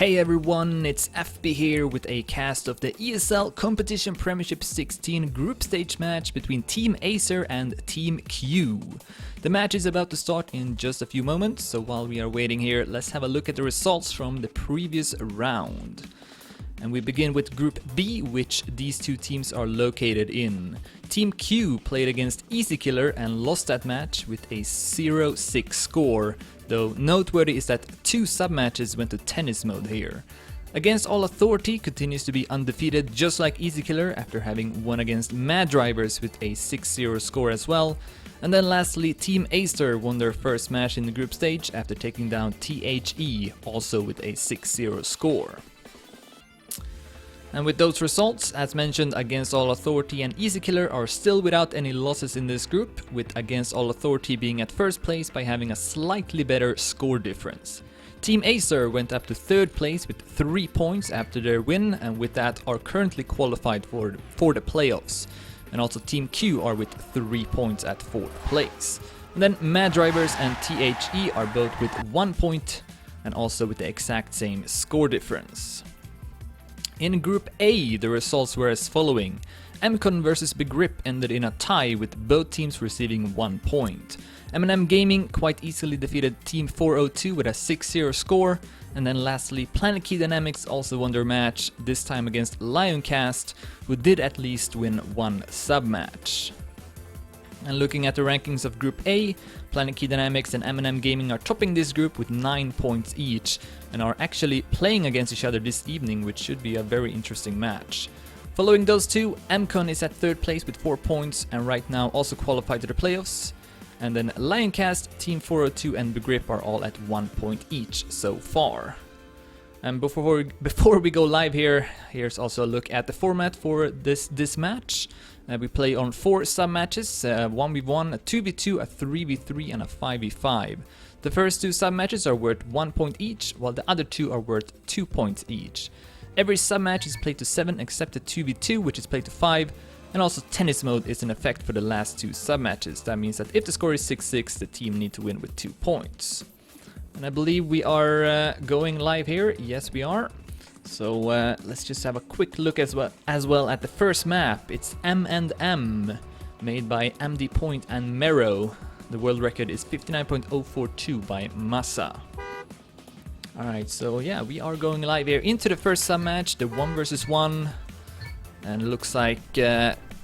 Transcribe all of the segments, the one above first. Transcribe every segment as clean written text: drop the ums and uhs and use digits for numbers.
Hey everyone, it's FB here with a cast of the ESL Competition Premiership 16 group stage match between Team Acer and Team Q. The match is about to start in just a few moments, so while we are waiting here, let's have a look at the results from the previous round. And we begin with Group B, which these two teams are located in. Team Q played against Easy Killer and lost that match with a 0-6 score, though noteworthy is that 2 sub-matches went to tennis mode here. Against All Authority continues to be undefeated just like Easy Killer after having won against Mad Drivers with a 6-0 score as well. And then lastly, Team Acer won their first match in the group stage after taking down THE, also with a 6-0 score. And with those results, as mentioned, Against All Authority and Easy Killer are still without any losses in this group, with Against All Authority being at first place by having a slightly better score difference. Team Acer went up to third place with 3 points after their win, and with that are currently qualified for the playoffs. And also Team Q are with 3 points at 4th place. And then Mad Drivers and THE are both with 1 point and also with the exact same score difference. In Group A, the results were as following. MCon vs Begrip ended in a tie with both teams receiving 1 point. M&M Gaming quite easily defeated Team 402 with a 6-0 score. And then lastly, Planet Key Dynamics also won their match, this time against Lioncast, who did at least win 1 sub-match. And looking at the rankings of Group A, Planet Key Dynamics and M&M Gaming are topping this group with 9 points each, and are actually playing against each other this evening, which should be a very interesting match. Following those two, MCon is at 3rd place with 4 points, and right now also qualified to the playoffs. And then Lioncast, Team 402 and Begrip are all at 1 point each so far. And before we go live here, here's also a look at the format for this match. We play on 4 sub-matches, 1v1, a 2v2, a 3v3 and a 5v5. The first 2 sub-matches are worth 1 point each, while the other 2 are worth 2 points each. Every sub-match is played to 7 except the 2v2, which is played to 5, and also tennis mode is in effect for the last 2 sub-matches. That means that if the score is 6-6, the team need to win with 2 points. And I believe we are going live here. Yes, we are. So let's just have a quick look as well at the first map. It's M&M, made by MD Point and Mero. The world record is 59.042 by Massa. Alright, so yeah, we are going live here into the first sub-match, the 1 vs 1. And it looks like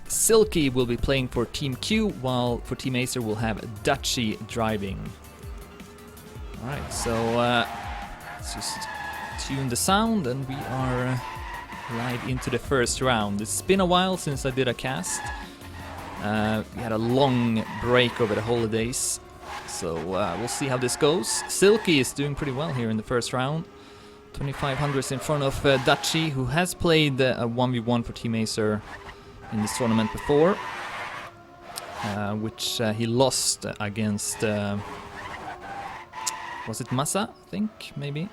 Silky will be playing for Team Q, while for Team Acer we'll have Dutchy driving. Alright, so let's just tune the sound and we are live into the first round. It's been a while since I did a cast. We had a long break over the holidays, so we'll see how this goes. Silky is doing pretty well here in the first round. 2500s in front of Dutchy, who has played a 1v1 for Team Acer in this tournament before, which he lost against... was it Massa, I think, maybe?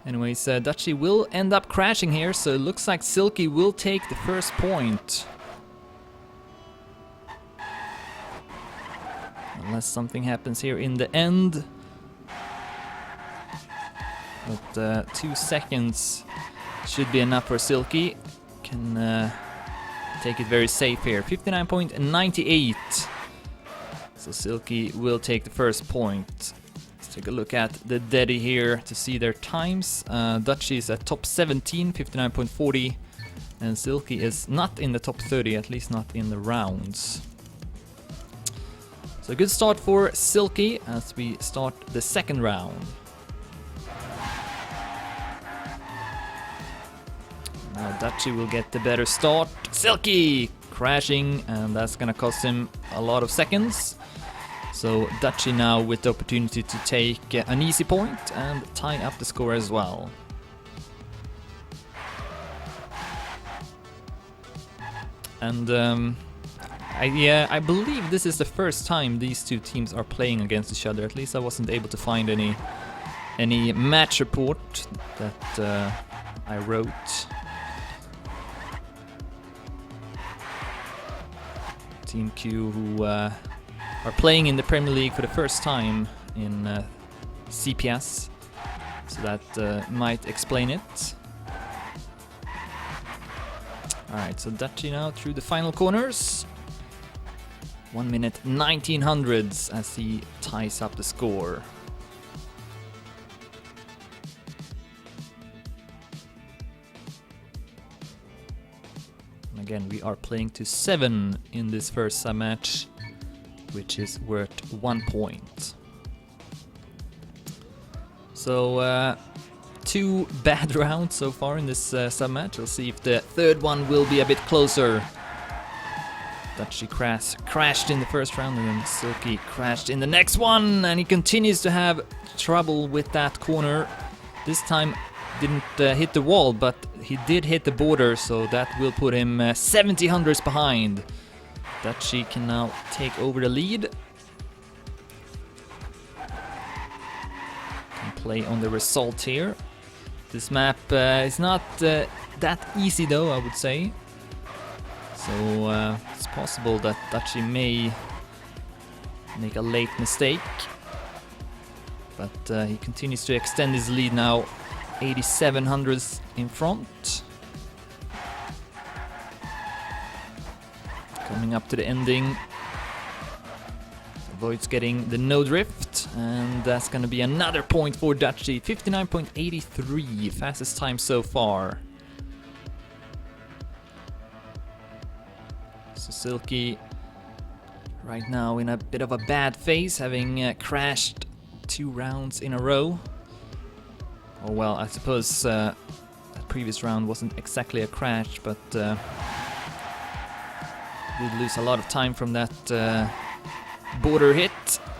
Anyways, Dutchy will end up crashing here, so it looks like Silky will take the first point. Unless something happens here in the end. But 2 seconds should be enough for Silky. Can take it very safe here. 59.98. So Silky will take the first point. Take a look at the Daddy here to see their times. Dutchy is at top 17, 59.40, and Silky is not in the top 30, at least not in the rounds. So a good start for Silky as we start the second round. Now Dutchy will get the better start. Silky crashing, and that's gonna cost him a lot of seconds. So Dutchy now with the opportunity to take an easy point and tie up the score as well. And I believe this is the first time these two teams are playing against each other. At least I wasn't able to find any match report that I wrote. Team Q, who are playing in the Premier League for the first time in CPS. So that might explain it. Alright, so Dutchy now through the final corners. 1 minute 1900s as he ties up the score. And again, we are playing to 7 in this first sub-match, which is worth 1 point. So, 2 bad rounds so far in this sub-match. We'll see if the third one will be a bit closer. Dutchy crashed in the first round, and then Silky crashed in the next one, and he continues to have trouble with that corner. This time didn't hit the wall, but he did hit the border, so that will put him 70 hundredths behind. Dutchy can now take over the lead. Can play on the result here. This map is not that easy though, I would say. So it's possible that Dutchy may make a late mistake. But he continues to extend his lead now, 87 hundredths in front. Coming up to the ending. Avoids getting the no drift, and that's gonna be another point for Dutchy. 59.83, fastest time so far. So Silky right now in a bit of a bad phase, having crashed 2 rounds in a row. Oh well, I suppose that previous round wasn't exactly a crash, but did lose a lot of time from that border hit.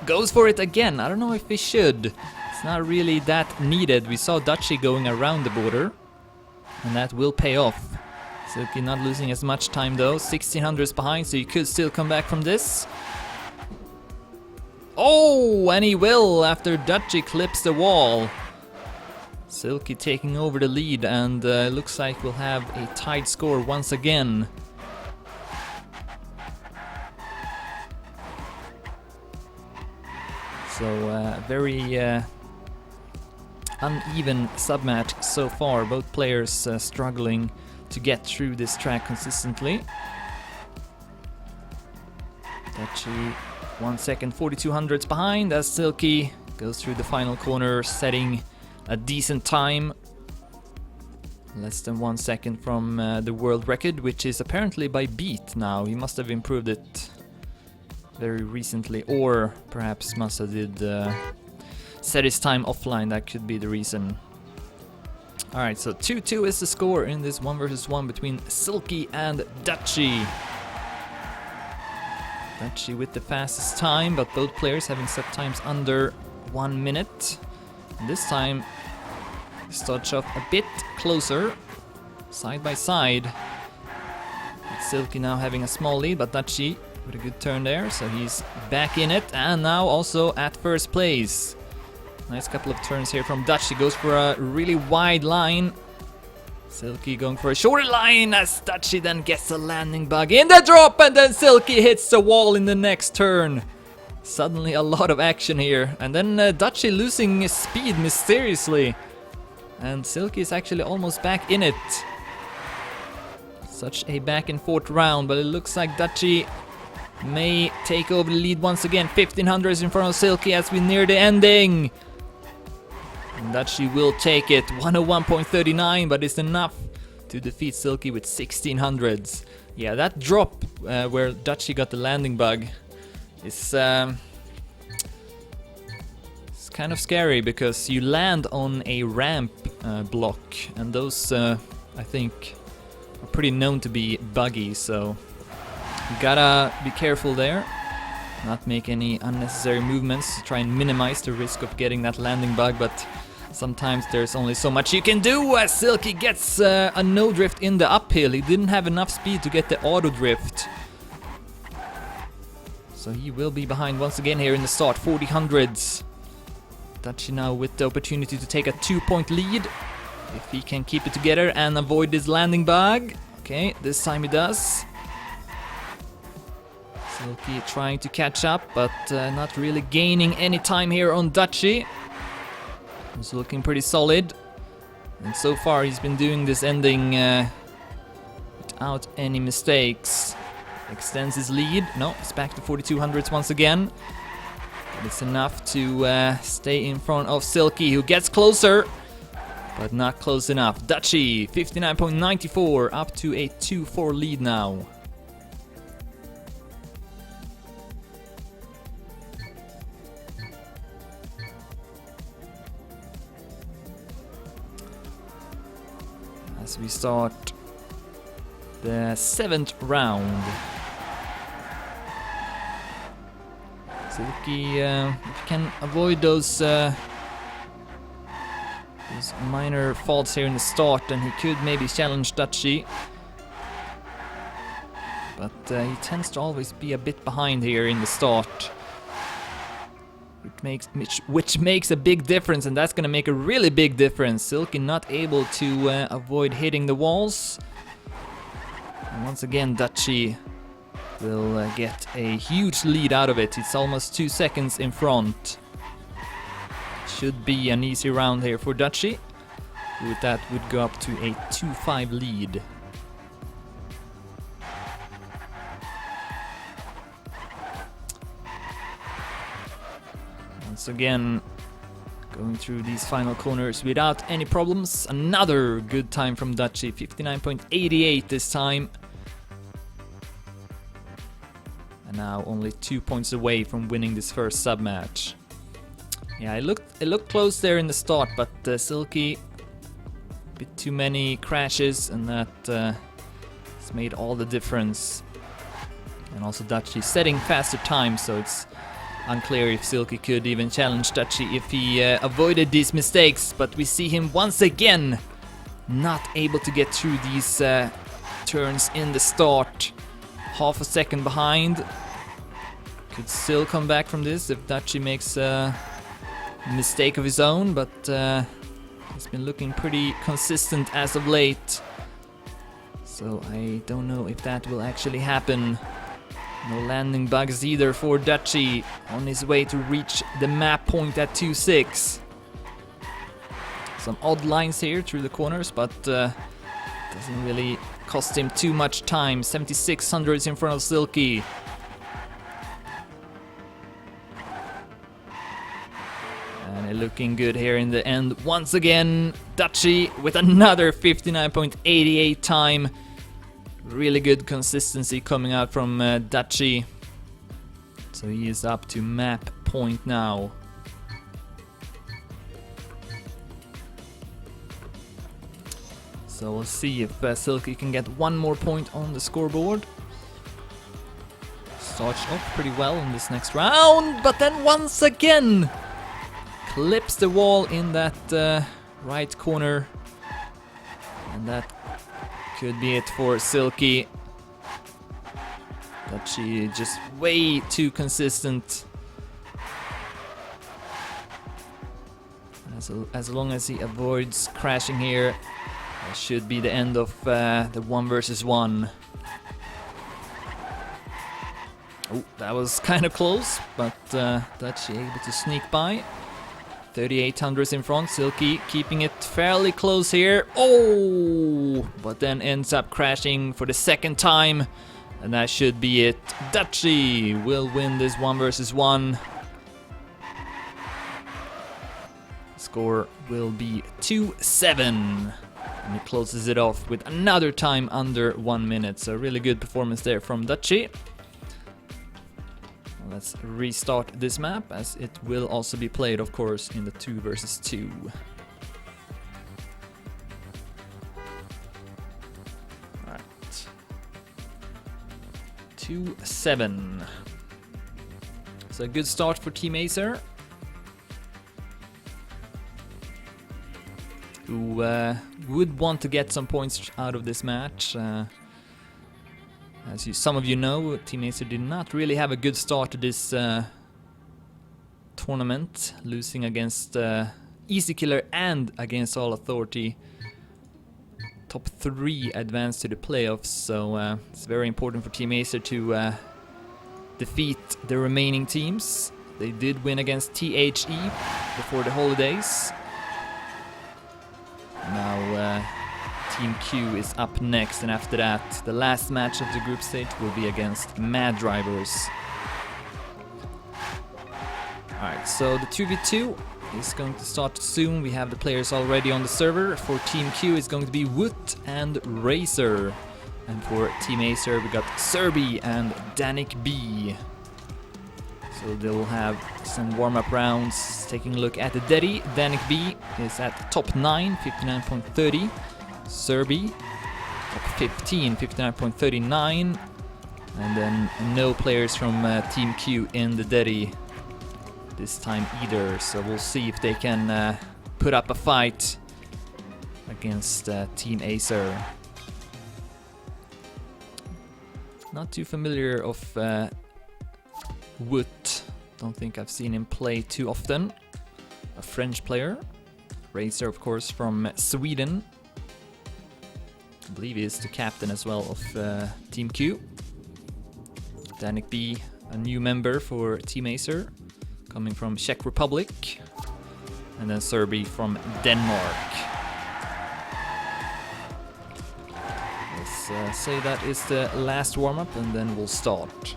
Goes for it again. I don't know if he should. It's not really that needed. We saw Dutchy going around the border, and that will pay off. Silky not losing as much time though, 1600s behind, so you could still come back from this. Oh, and he will after Dutchy clips the wall. Silky taking over the lead, and looks like we'll have a tied score once again. So very uneven sub-match so far, both players struggling to get through this track consistently. Dutchy 1 second 42 hundredths behind as Silky goes through the final corner, setting a decent time. Less than 1 second from the world record, which is apparently by beat now. He must have improved it very recently, or perhaps Massa did set his time offline. That could be the reason. Alright, so 2-2 is the score in this 1 versus 1 between Silky and Dutchy. Dutchy with the fastest time, but both players having set times under 1 minute. And this time, starts off a bit closer, side by side. With Silky now having a small lead, but Dutchy with a good turn there, so he's back in it, and now also at first place. Nice couple of turns here from Dutchy, goes for a really wide line. Silky going for a shorter line as Dutchy then gets a landing bug in the drop, and then Silky hits the wall in the next turn. Suddenly a lot of action here, and then Dutchy losing speed mysteriously. And Silky is actually almost back in it. Such a back and forth round, but it looks like Dutchy may take over the lead once again. 1500 is in front of Silky as we near the ending. And Dutchy will take it. 101.39, but it's enough to defeat Silky with 1600s. Yeah, that drop where Dutchy got the landing bug is it's kind of scary, because you land on a ramp block, and those I think are pretty known to be buggy, so you gotta be careful there, not make any unnecessary movements to try and minimize the risk of getting that landing bug, but sometimes there's only so much you can do as Silky gets a no drift in the uphill. He didn't have enough speed to get the auto drift, so he will be behind once again here in the start. 4000s. Dutchy now with the opportunity to take a 2-point lead if he can keep it together and avoid this landing bug. Okay, this time he does. Silky trying to catch up, but not really gaining any time here on Dutchy. He's looking pretty solid. And so far he's been doing this ending without any mistakes. Extends his lead. No, it's back to 4200s once again. But it's enough to stay in front of Silky, who gets closer, but not close enough. Dutchy, 59.94, up to a 2-4 lead now. As we start the 7th round. Silky, if you can avoid those minor faults here in the start, then he could maybe challenge Dutchy. But he tends to always be a bit behind here in the start. Which makes a big difference, and that's gonna make a really big difference. Silky not able to avoid hitting the walls. And once again, Dutchy will get a huge lead out of it. It's almost 2 seconds in front. Should be an easy round here for Dutchy. With that would go up to a 2-5 lead. Once again, going through these final corners without any problems. Another good time from Dutchy, 59.88 this time. And now only 2 points away from winning this first sub-match. Yeah, it looked close there in the start, but Silky, a bit too many crashes, and that has made all the difference. And also Dutchy setting faster times, so it's unclear if Silky could even challenge Dutchy if he avoided these mistakes. But we see him once again not able to get through these turns in the start. Half a second behind. Could still come back from this if Dutchy makes a mistake of his own, but he's been looking pretty consistent as of late. So I don't know if that will actually happen. No landing bugs either for Dutchy on his way to reach the map point at 2-6. Some odd lines here through the corners, but doesn't really cost him too much time. 7600s in front of Silky. And looking good here in the end. Once again, Dutchy with another 59.88 time. Really good consistency coming out from Dutchy. So he is up to map point now. So we'll see if Silky can get one more point on the scoreboard. Starts off pretty well in this next round, but then once again clips the wall in that right corner. And that could be it for Silky. Dutchy just way too consistent. As long as he avoids crashing here, that should be the end of the 1 versus 1. Oh, that was kind of close, but Dutchy able to sneak by. 3800s in front, Silky keeping it fairly close here. Oh, but then ends up crashing for the second time, and that should be it. Dutchy will win this 1 versus 1. Score will be 2-7. And he closes it off with another time under 1 minute. So really good performance there from Dutchy. Let's restart this map, as it will also be played, of course, in the 2 versus 2. Alright. 2-7. So a good start for Team Acer, who would want to get some points out of this match. As some of you know, Team Acer did not really have a good start to this tournament, losing against Easy Killer and against All Authority. Top 3 advanced to the playoffs, so it's very important for Team Acer to defeat the remaining teams. They did win against THE before the holidays. Now Team Q is up next, and after that, the last match of the group stage will be against Mad Drivers. Alright, so the 2v2 is going to start soon. We have the players already on the server. For Team Q, it's going to be Wood and Racer. And for Team Acer, we got Serby and Danik B. So they will have some warm-up rounds. Taking a look at the Deddy, Danik B is at top 9, 59.30. Serby, top 15, 59.39. And then no players from Team Q in the Deddy this time either. So we'll see if they can put up a fight against Team Acer. Not too familiar of Wood. Don't think I've seen him play too often. A French player. Racer, of course, from Sweden. I believe he is the captain as well of Team Q. Danik B, a new member for Team Acer, coming from Czech Republic. And then Serby from Denmark. Let's say that is the last warm-up, and then we'll start.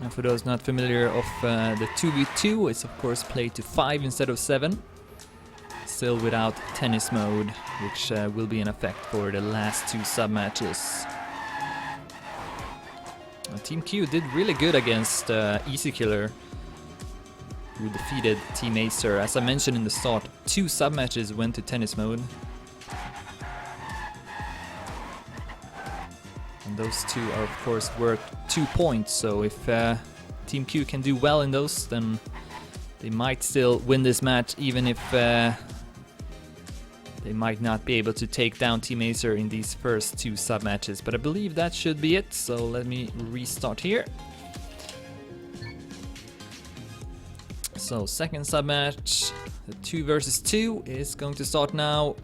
And for those not familiar of the 2v2, it's of course played to 5 instead of 7. Still without tennis mode, which will be in effect for the last 2 sub-matches. Team Q did really good against Easy Killer, who defeated Team Acer. As I mentioned in the start, 2 sub-matches went to tennis mode. And those 2 are of course worth 2 points, so if Team Q can do well in those, then they might still win this match, even if they might not be able to take down Team Acer in these first 2 sub-matches. But I believe that should be it, so let me restart here. So second sub-match, the 2 versus 2 is going to start now.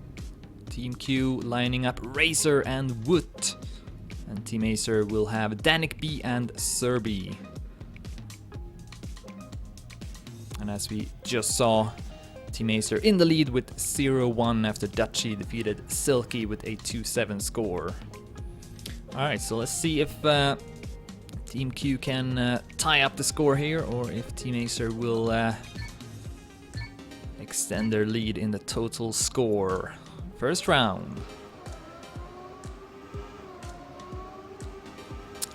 Team Q lining up Racer and Wood. And Team Acer will have Danik B and Serby. And as we just saw, Team Acer in the lead with 0-1 after Dutchy defeated Silky with a 2-7 score. Alright, so let's see if Team Q can tie up the score here, or if Team Acer will extend their lead in the total score. First round.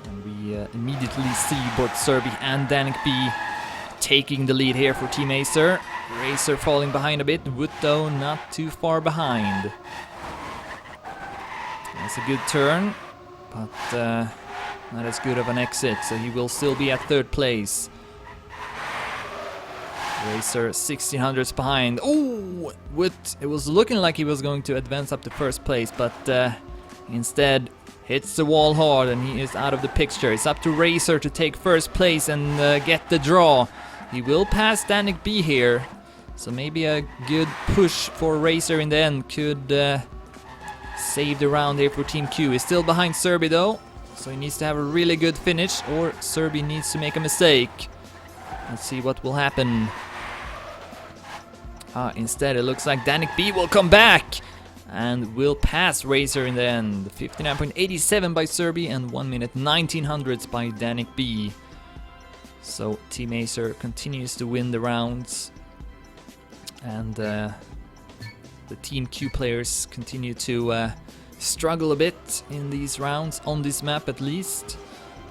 And we immediately see both Serby and Danik B taking the lead here for Team Acer. Racer falling behind a bit, Wood though not too far behind. That's a good turn, but not as good of an exit, so he will still be at 3rd place. Racer 1600s behind. Oh, Wood, it was looking like he was going to advance up to 1st place, but instead hits the wall hard and he is out of the picture. It's up to Racer to take 1st place and get the draw. He will pass Danik B here, so maybe a good push for Racer in the end could save the round here for Team Q. He's still behind Serby though, so he needs to have a really good finish, or Serby needs to make a mistake. Let's see what will happen. Instead it looks like Danik B will come back and will pass Racer in the end. 59.87 by Serby and 1 minute 1900s by Danik B. So Team Acer continues to win the rounds, and the Team Q players continue to struggle a bit in these rounds, on this map at least.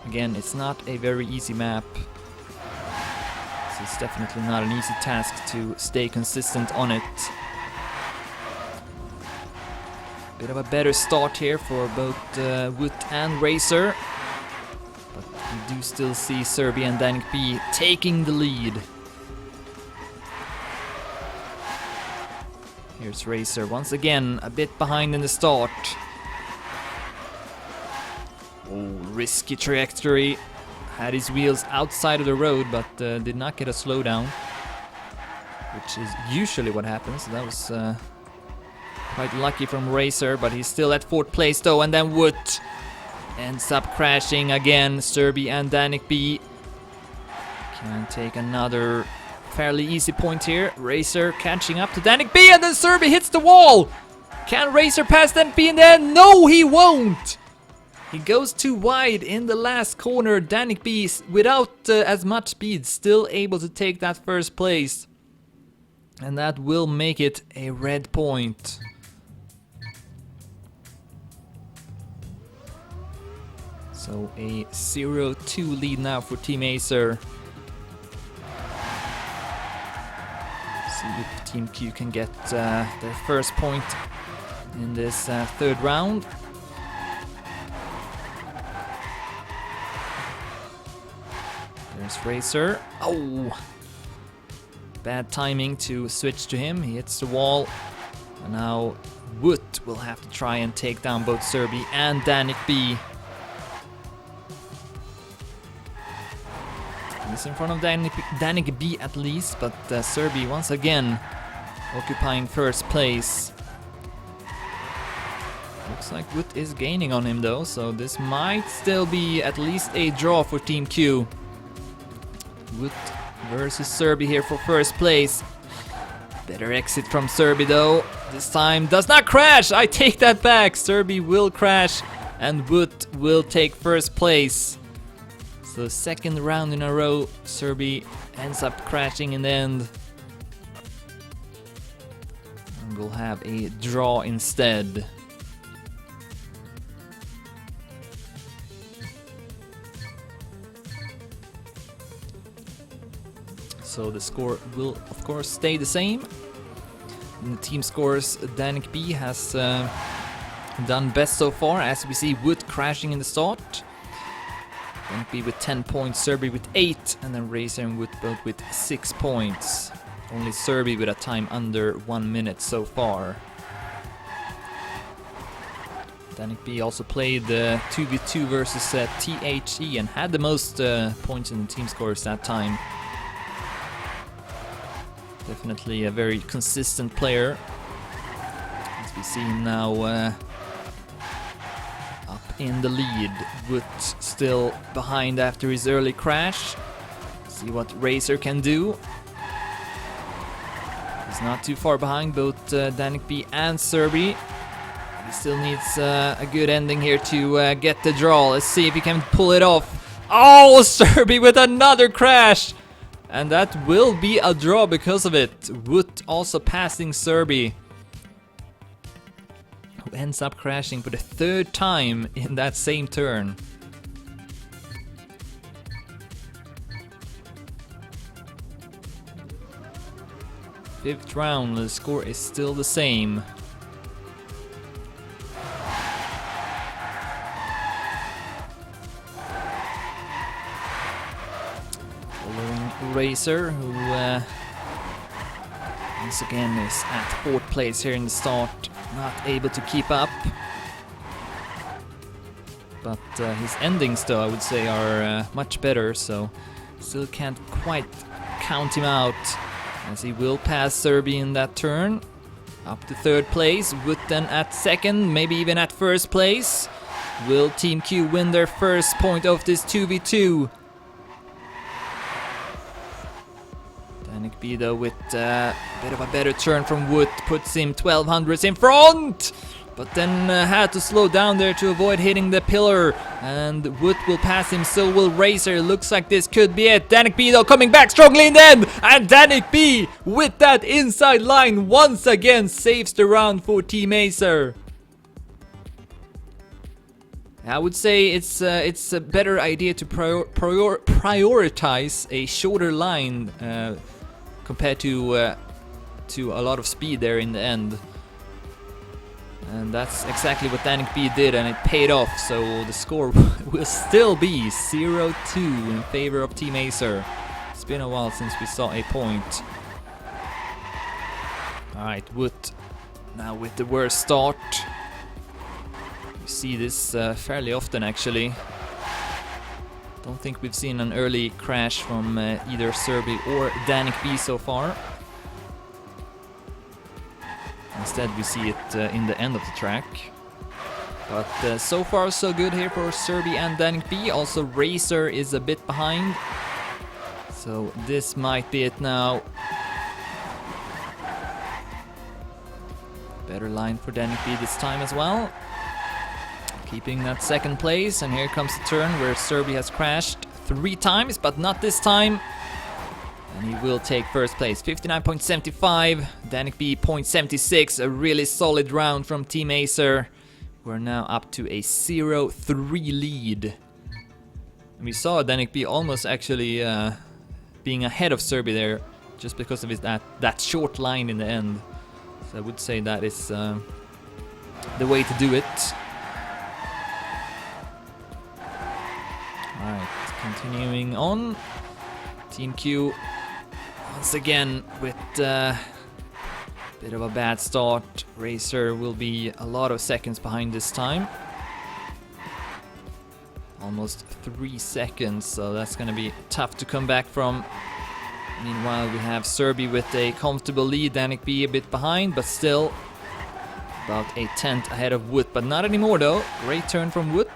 Again, it's not a very easy map. So it's definitely not an easy task to stay consistent on it. Bit of a better start here for both Wood and Racer. But we do still see Serby and Danik B taking the lead. Here's Racer once again, a bit behind in the start. Oh, risky trajectory. Had his wheels outside of the road, but did not get a slowdown, which is usually what happens. That was Quite lucky from Racer, but he's still at 4th place though, and then Wood ends up crashing again. Serbi and Danik B can take another fairly easy point here. Racer catching up to Danik B, and then Serbi hits the wall! Can Racer pass Danik B in the end? No, he won't! He goes too wide in the last corner. Danik B, without as much speed, still able to take that 1st place. And that will make it a red point. So a 0-2 lead now for Team Acer. See if Team Q can get their 1st point in this 3rd round. There's Racer. Oh! Bad timing to switch to him. He hits the wall. And now Wood will have to try and take down both Serbi and Danik B. He's in front of Danik B at least, but Serbi once again occupying 1st place. Looks like Wood is gaining on him though, so this might still be at least a draw for Team Q. Wood versus Serbi here for 1st place. Better exit from Serbi though. This time does not crash! I take that back! Serbi will crash and Wood will take 1st place. So 2nd round in a row, Serbi ends up crashing in the end. And we'll have a draw instead. So the score will of course stay the same. In the team scores, Danik B has done best so far, as we see Wood crashing in the start. Danik B with 10 points, Serbi with 8, and then Racer and Wood both with 6 points. Only Serbi with a time under 1 minute so far. Danik B also played 2v2 versus THE and had the most points in the team scores that time. Definitely a very consistent player. As we see him now up in the lead. Wood still behind after his early crash. See what Racer can do. He's not too far behind both Danik B and Serbi. He still needs a good ending here to get the draw. Let's see if he can pull it off. Oh, Serbi with another crash! And that will be a draw because of it. Wood also passing Serbi, who ends up crashing for the 3rd time in that same turn. Fifth round, the score is still the same. Racer, who once again is at 4th place here in the start, not able to keep up. But his endings though, I would say, are much better, so still can't quite count him out, as he will pass Serbi in that turn. Up to 3rd place, Wood then at 2nd, maybe even at 1st place. Will Team Q win their 1st point of this 2v2? Danik B though with a bit of a better turn from Wood, puts him 1200s in front, but then had to slow down there to avoid hitting the pillar, and Wood will pass him, so will Racer. Looks like this could be it. Danik B though coming back strongly in the end, and Danik B with that inside line once again saves the round for Team Acer. I would say it's a better idea to prioritize a shorter line compared to a lot of speed there in the end. And that's exactly what Danik B did, and it paid off, so the score will still be 0-2 in favor of Team Acer. It's been a while since we saw a point. Alright, Wood now with the worst start. We see this fairly often actually. Don't think we've seen an early crash from either Serbi or Danik B so far. Instead we see it in the end of the track. But so far so good here for Serbi and Danik B. Also Racer is a bit behind. So this might be it now. Better line for Danik B this time as well. Keeping that second place, and here comes the turn where Serbi has crashed 3 times, but not this time. And he will take first place, 59.75, Danik B 0.76, a really solid round from Team Acer. We're now up to a 0-3 lead. And we saw Danik B almost actually being ahead of Serbi there, just because of that short line in the end. So I would say that is the way to do it. Alright, continuing on. Team Q once again with a bit of a bad start. Racer will be a lot of seconds behind this time. Almost 3 seconds, so that's gonna be tough to come back from. Meanwhile, we have Serbi with a comfortable lead, Danik B a bit behind, but still about a tenth ahead of Wood. But not anymore though. Great turn from Wood.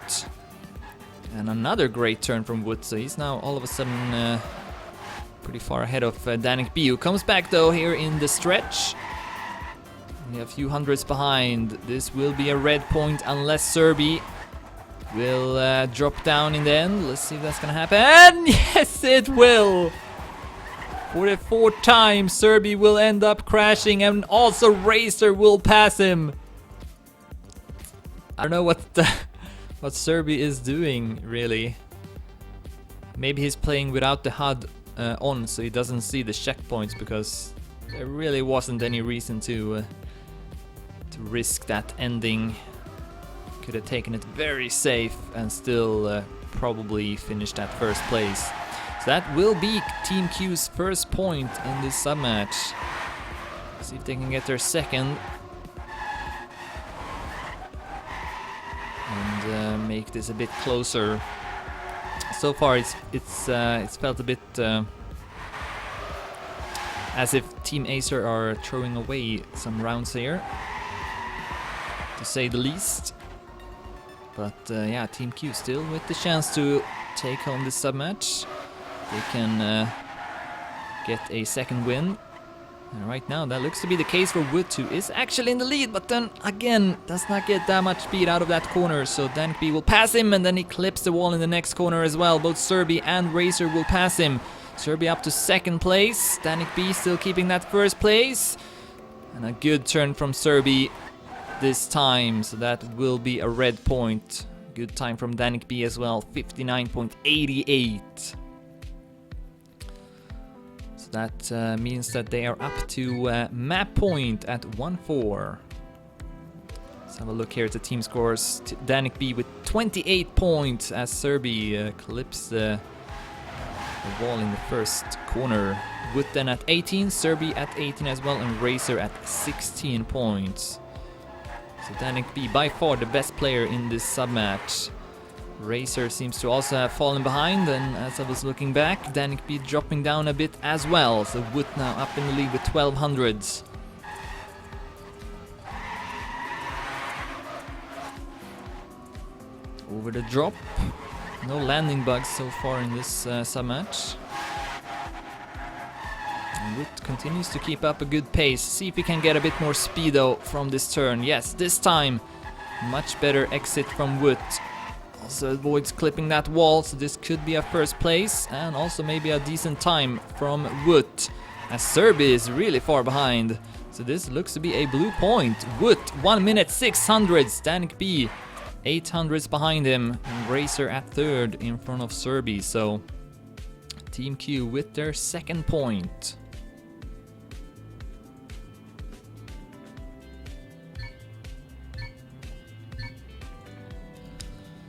And another great turn from Wood, so he's now all of a sudden pretty far ahead of Danik B, who comes back though here in the stretch. Only a few hundreds behind. This will be a red point unless Serbi will drop down in the end. Let's see if that's gonna happen. Yes, it will! For the 4th time, Serbi will end up crashing, and also Racer will pass him. I don't know what Serbi is doing, really. Maybe he's playing without the HUD on, so he doesn't see the checkpoints, because there really wasn't any reason to risk that ending. Could have taken it very safe and still probably finished at first place. So that will be Team Q's first point in this submatch. See if they can get their second. And make this a bit closer. So far it's felt a bit as if Team Acer are throwing away some rounds here, to say the least. But yeah, Team Q still with the chance to take home this submatch. They can get a second win. And right now that looks to be the case for Wood, who is actually in the lead, but then again does not get that much speed out of that corner. So Danik B will pass him, and then he clips the wall in the next corner as well. Both Serbi and Racer will pass him. Serbi up to second place. Danik B still keeping that first place. And a good turn from Serbi this time, so that will be a red point. Good time from Danik B as well, 59.88. So that means that they are up to map point at 1-4. Let's have a look here at the team scores. Danik B with 28 points as Serbi clips the wall in the first corner. Wood then at 18, Serbi at 18 as well, and Racer at 16 points. So Danik B by far the best player in this submatch. Racer seems to also have fallen behind, and as I was looking back, Danik B dropping down a bit as well. So Wood now up in the lead with 1200s. Over the drop. No landing bugs so far in this submatch. Wood continues to keep up a good pace. See if he can get a bit more speed though from this turn. Yes, this time much better exit from Wood. Also avoids clipping that wall, so this could be a first place, and also maybe a decent time from Wood, as Serbi is really far behind. So this looks to be a blue point. Wood 1 minute 600s, Danik B 800s behind him, and Racer at third in front of Serbi. So Team Q with their second point.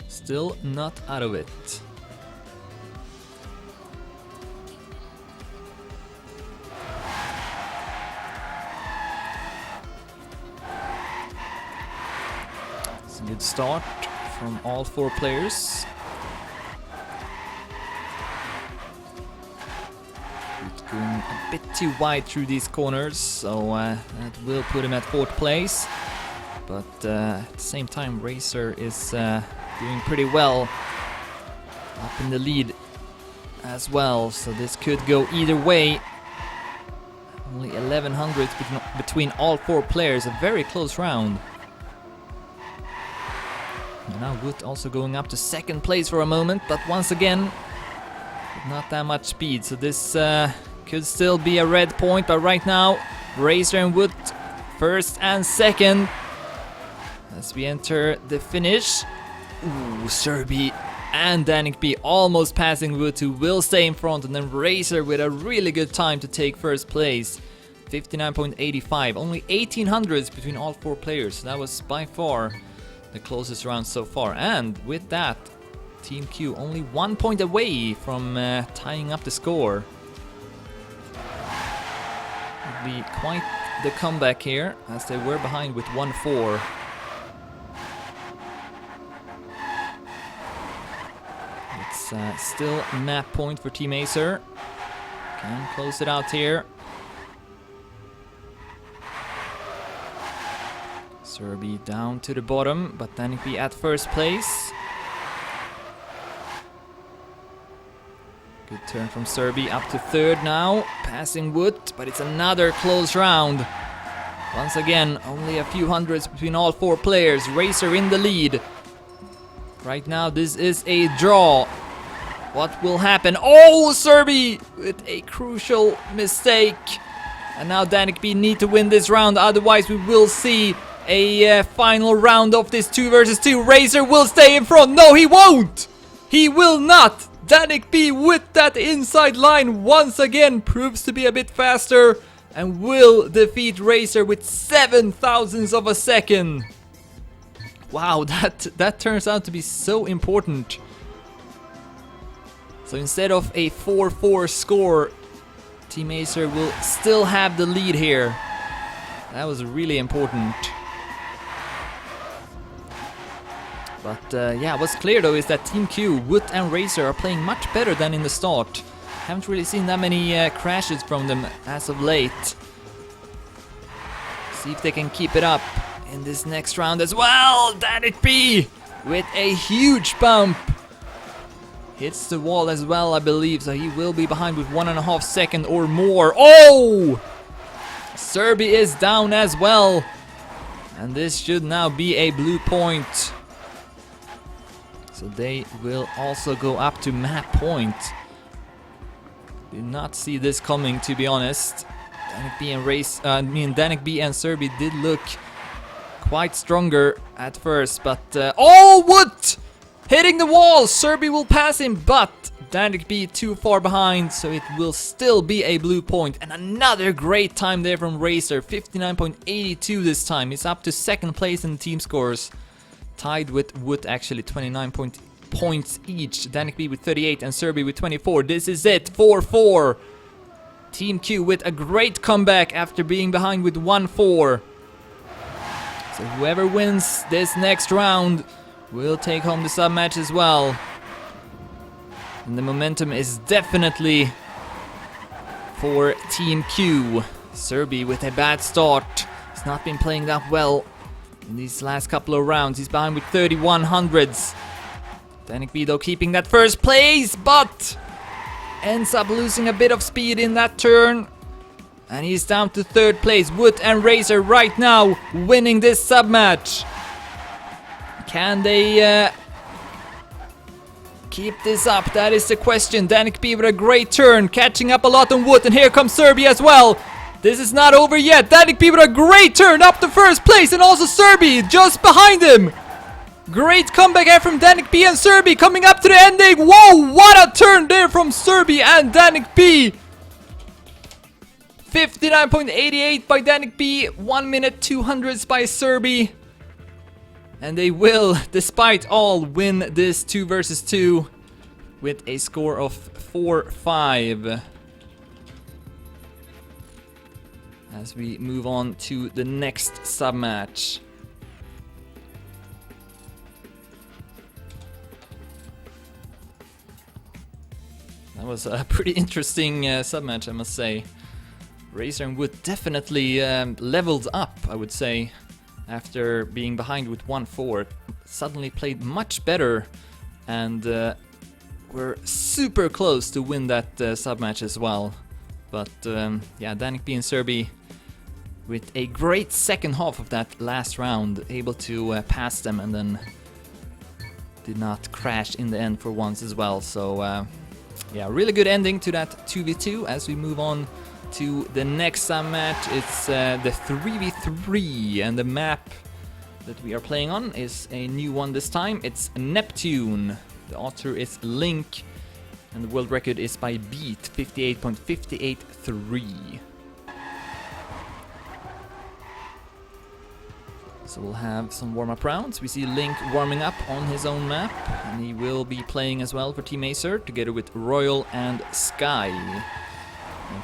Still not out of it. It's a good start from all 4 players. going a bit too wide through these corners, so that will put him at 4th place. But at the same time, Racer is doing pretty well up in the lead as well, so this could go either way. Only 1100 between all 4 players, a very close round. And now Wood also going up to 2nd place for a moment, but once again, not that much speed, so this could still be a red point, but right now, Racer and Wood 1st and 2nd. As we enter the finish, ooh, Serbi and Danik B almost passing Wood, who will stay in front, and then Racer with a really good time to take 1st place. 59.85, only 1800s between all 4 players, so that was by far the closest round so far. And with that, Team Q only 1 point away from tying up the score. It'll be quite the comeback here, as they were behind with 1-4. It's still map point for Team Acer. Can close it out here. Serbi down to the bottom, but Danik B at 1st place. Good turn from Serbi, up to 3rd now, passing Wood, but it's another close round. Once again, only a few hundreds between all 4 players. Racer in the lead. Right now, this is a draw. What will happen? Oh, Serbi with a crucial mistake. And now Danik B need to win this round, otherwise we will see a final round of this 2 versus 2. Racer will stay in front. No, he won't! He will not! Danik B with that inside line once again proves to be a bit faster and will defeat Racer with 7 thousandths of a second. Wow, that turns out to be so important. So instead of a 4-4 score, Team Acer will still have the lead here. That was really important. But yeah, what's clear though is that Team Q, Wood and Racer are playing much better than in the start. Haven't really seen that many crashes from them as of late. See if they can keep it up in this next round as well. Danik B with a huge bump. Hits the wall as well, I believe, so he will be behind with 1.5 seconds or more. Oh! Serbi is down as well. And this should now be a blue point. So they will also go up to map point. Did not see this coming, to be honest. Danik B and Danik B and Serbi did look quite stronger at first, but oh, Wood! Hitting the wall! Serbi will pass him, but Danik B too far behind, so it will still be a blue point. And another great time there from Racer, 59.82 this time. He's up to 2nd place in the team scores. Tied with Wood, actually, 29 points each. Danik B with 38 and Serbi with 24. This is it, 4-4. Team Q with a great comeback after being behind with 1-4. So whoever wins this next round will take home the sub match as well. And the momentum is definitely for Team Q. Serbi with a bad start. He's not been playing that well in these last couple of rounds. He's behind with 3100s. Danik B though keeping that 1st place, but ends up losing a bit of speed in that turn. And he's down to 3rd place. Wood and Racer right now winning this sub match. Can they keep this up? That is the question. Danik B with a great turn, catching up a lot on Wood, and here comes Serbi as well. This is not over yet. Danik B with a great turn up to 1st place, and also Serbi just behind him. Great comeback here from Danik B and Serbi coming up to the ending. Whoa, what a turn there from Serbi and Danik B. 59.88 by Danik B, 1 minute 200s by Serbi. And they will, despite all, win this 2 versus 2 with a score of 4-5. As we move on to the next sub match. That was a pretty interesting sub-match, I must say. Acer and Wood definitely leveled up, I would say, after being behind with 1-4. Suddenly played much better, and were super close to win that sub-match as well. But yeah, Danik B and Serbi, with a great second half of that last round, able to pass them and then did not crash in the end for once as well. So yeah, really good ending to that 2v2 as we move on to the next sub-match. It's the 3v3, and the map that we are playing on is a new one this time. It's Neptune. The author is Link, and the world record is by Beat, 58.583. So we'll have some warm-up rounds. We see Link warming up on his own map, and he will be playing as well for Team Acer, together with Royal and Sky. And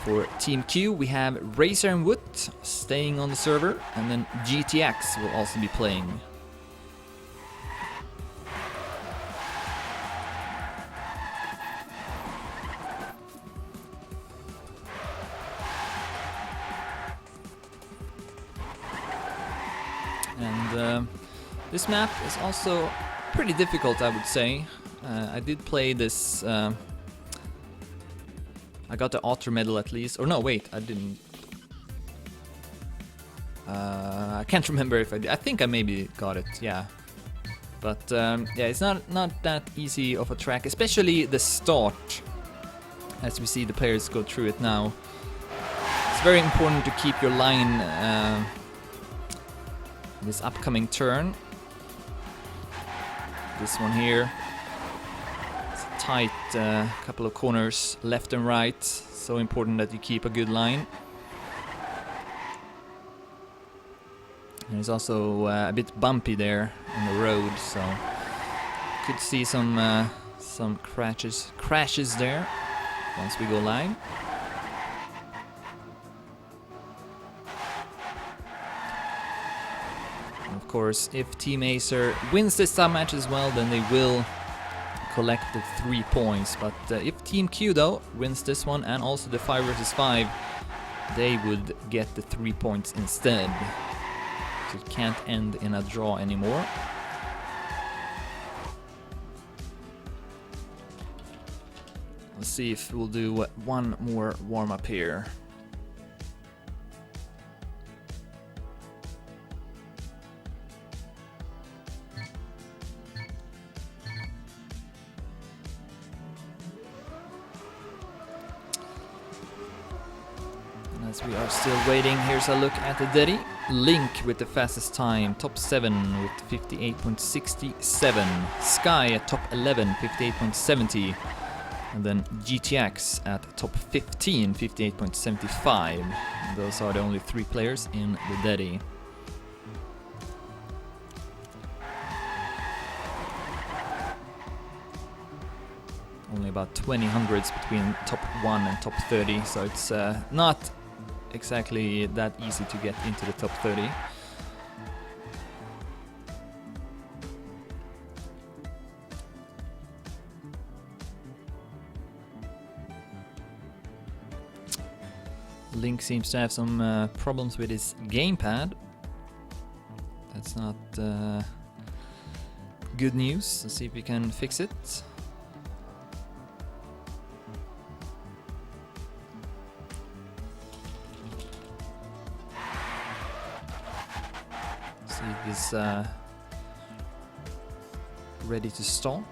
for Team Q, we have Acer and Wood staying on the server, and then GTX will also be playing. And this map is also pretty difficult, I would say. I did play this. I got the Otter medal at least. Or no, wait, I didn't. I can't remember if I did. I think I maybe got it, yeah. But yeah, it's not that easy of a track, especially the start. As we see the players go through it now. It's very important to keep your line this upcoming turn. This one here. It's a tight couple of corners left and right. So important that you keep a good line. And it's also a bit bumpy there on the road, so could see some crashes there once we go live. Of course, if Team Acer wins this sub-match as well, then they will collect the 3 points. But if Team Q, though, wins this one and also the 5 versus 5, they would get the 3 points instead. So it can't end in a draw anymore. Let's see if we'll do one more warm-up here. As we are still waiting, here's a look at the Daddy. Link with the fastest time, top 7 with 58.67. Sky at top 11, 58.70. And then GTX at top 15, 58.75. Those are the only 3 players in the Daddy. Only about 20 hundreds between top 1 and top 30, so it's not exactly that easy to get into the top 30. Link seems to have some problems with his gamepad. That's not good news. Let's see if we can fix it. See if he's ready to start.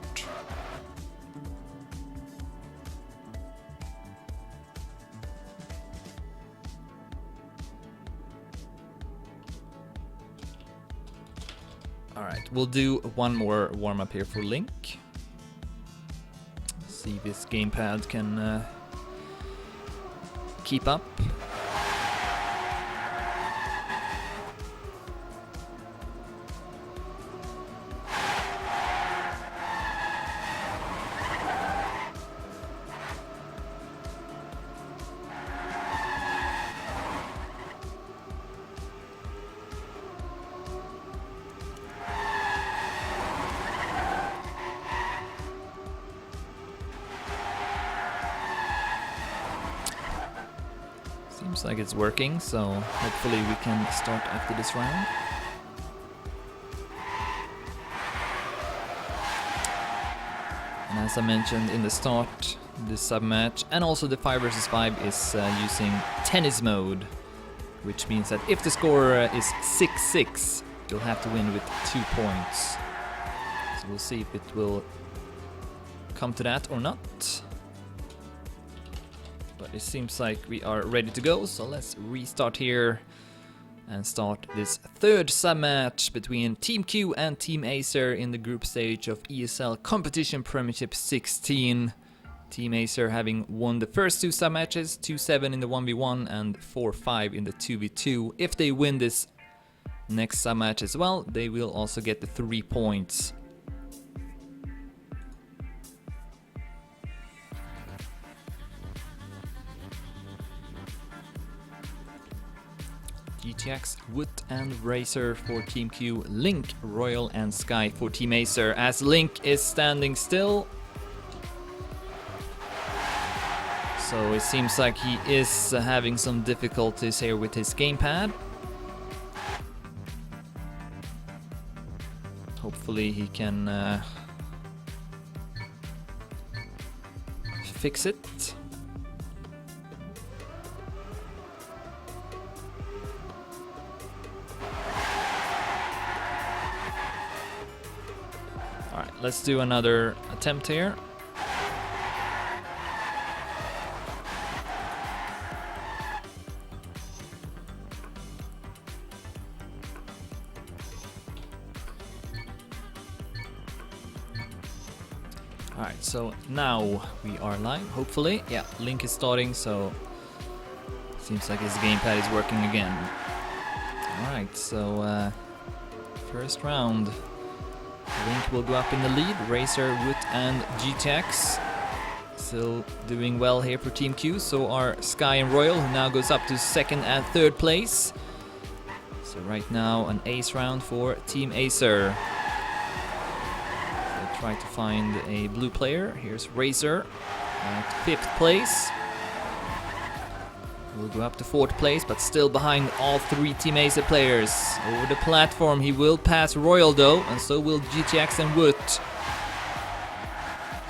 Alright, we'll do one more warm-up here for Link. See if his gamepad can keep up. Seems like it's working, so hopefully we can start after this round. And as I mentioned in the start, this sub-match and also the 5 vs 5 is using tennis mode, which means that if the score is 6-6, you'll have to win with 2 points. So we'll see if it will come to that or not. But it seems like we are ready to go, so let's restart here and start this 3rd sub-match between Team Q and Team Acer in the group stage of ESL Competition Premiership 16. Team Acer having won the first 2 sub-matches, 2-7 in the 1v1 and 4-5 in the 2v2. If they win this next sub-match as well, they will also get the 3 points. GTX, Wood and Racer for Team Q, Link, Royal and Sky for Team Acer, as Link is standing still. So it seems like he is having some difficulties here with his gamepad. Hopefully he can fix it. Alright, let's do another attempt here. Alright, so now we are live, hopefully. Yeah, Link is starting, so seems like his gamepad is working again. Alright, so first round. Link will go up in the lead, Racer, Wood and GTX. Still doing well here for Team Q, so are Sky and Royal, who now goes up to 2nd and 3rd place. So right now an ace round for Team Acer. So try to find a blue player. Here's Racer at 5th place. Will go up to 4th place, but still behind all 3 Team Acer players. Over the platform, he will pass Royal though, and so will GTX and Wood.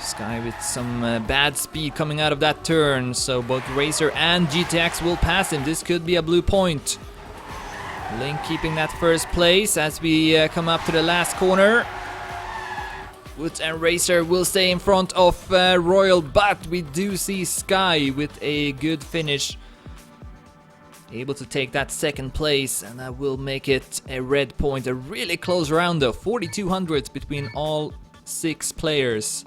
Sky with some bad speed coming out of that turn, so both Racer and GTX will pass him. This could be a blue point. Link keeping that 1st place as we come up to the last corner. Wood and Racer will stay in front of Royal, but we do see Sky with a good finish. Able to take that 2nd place, and that will make it a red point. A really close round though, 4200 between all 6 players.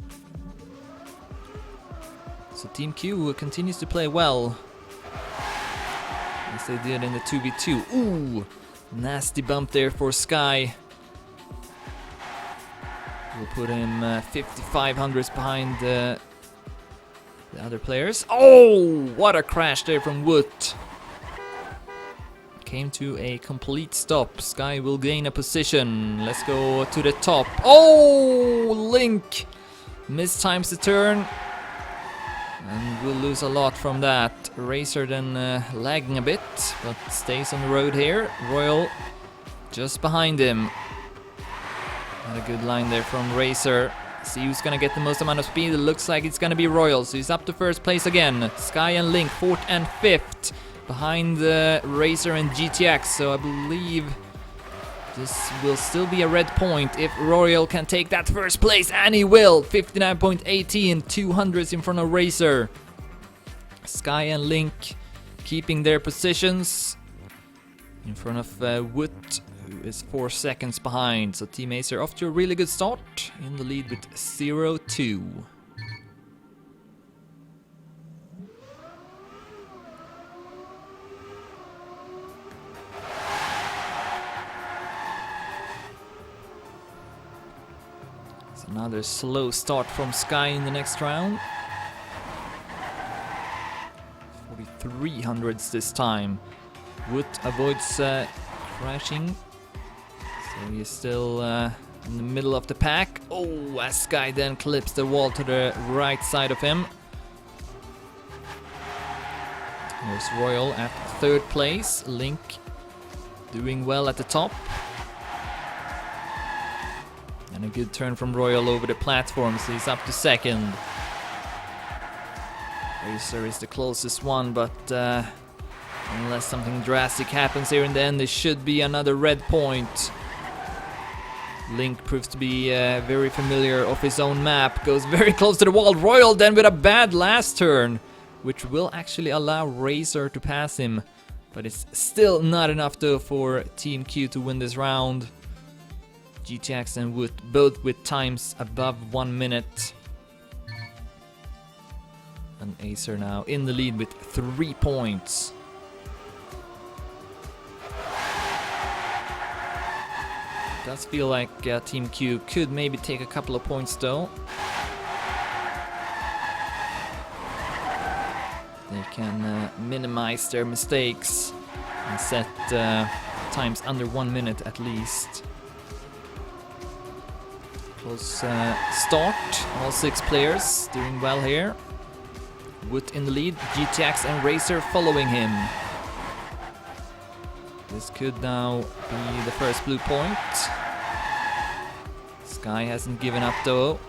So Team Q continues to play well, as they did in the 2v2. Ooh, nasty bump there for Sky. We'll put him 5500s behind the other players. Oh, what a crash there from Wood. Came to a complete stop. Sky will gain a position. Let's go to the top. Oh, Link mistimes the turn. And we'll lose a lot from that. Racer then lagging a bit, but stays on the road here. Royal just behind him. Had a good line there from Racer. See who's gonna get the most amount of speed. It looks like it's gonna be Royal, so he's up to 1st place again. Sky and Link 4th and 5th. Behind Racer and GTX, so I believe this will still be a red point if Royal can take that 1st place, and he will. 59.18, 200s in front of Racer. Sky and Link keeping their positions in front of Wood, who is 4 seconds behind. So Team Acer off to a really good start, in the lead with 0-2. Another slow start from Sky in the next round. 4300s this time. Wood avoids crashing, so he is still in the middle of the pack. Oh, as Sky then clips the wall to the right side of him. Here's Royal at third place. Link doing well at the top. And a good turn from Royal over the platform, so he's up to second. Acer is the closest one, but unless something drastic happens here in the end, there should be another red point. Link proves to be very familiar of his own map, goes very close to the wall. Royal then with a bad last turn, which will actually allow Racer to pass him. But it's still not enough though for Team Q to win this round. GTX and Wood both with times above 1 minute. And Acer now in the lead with 3 points. It does feel like Team Q could maybe take a couple of points though. They can minimize their mistakes and set times under 1 minute at least. Close start, all 6 players doing well here. Wood in the lead, GTX and Racer following him. This could now be the first blue point. Sky hasn't given up though.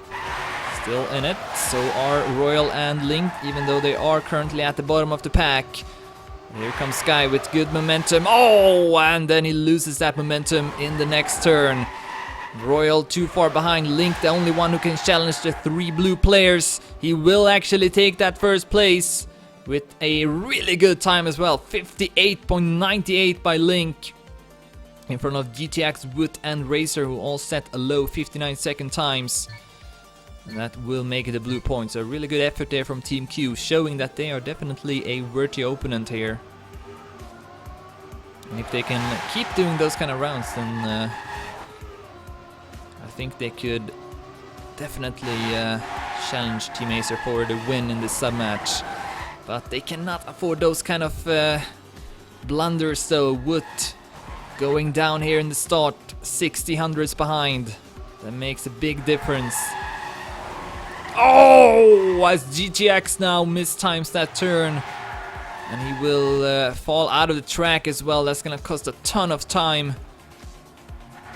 Still in it. So are Royal and Link, even though they are currently at the bottom of the pack. Here comes Sky with good momentum. Oh, and then he loses that momentum in the next turn. Royal too far behind. Link, the only one who can challenge the 3 blue players. He will actually take that first place with a really good time as well. 58.98 by Link. In front of GTX, Wood and Racer, who all set a low 59-second times. And that will make it a blue point. So a really good effort there from Team Q, showing that they are definitely a worthy opponent here. And if they can keep doing those kind of rounds, then I think they could definitely challenge Team Acer for the win in this sub-match. But they cannot afford those kind of blunders, so Wood going down here in the start, 60 hundredths behind. That makes a big difference. Oh, as GTX now mistimes that turn. And he will fall out of the track as well. That's gonna cost a ton of time.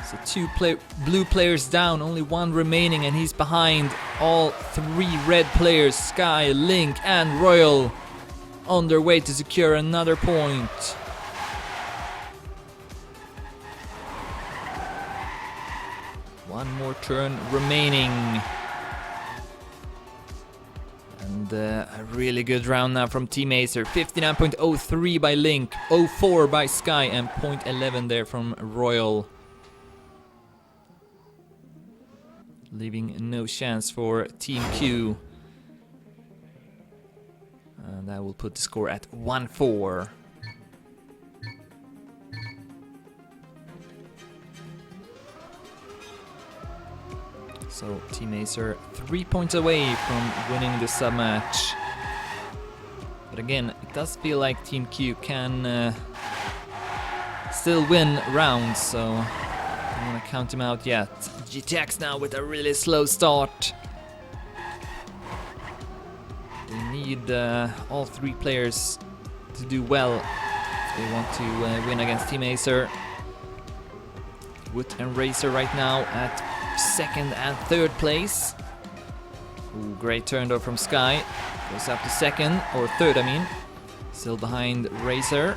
So 2 blue players down, only 1 remaining, and he's behind all 3 red players, Sky, Link and Royal, on their way to secure another point. One more turn remaining. And a really good round now from Team Acer. 59.03 by Link, 04 by Sky, and 0.11 there from Royal. Leaving no chance for Team Q. And that will put the score at 1-4. So Team Acer 3 points away from winning the sub-match. But again, it does feel like Team Q can still win rounds, so I don't want to count him out yet. GTX now with a really slow start. They need all 3 players to do well if they want to win against Team Acer. Wood and Racer right now at 2nd and 3rd place. Ooh, great turn though from Sky. Goes up to 2nd, or 3rd I mean. Still behind Racer.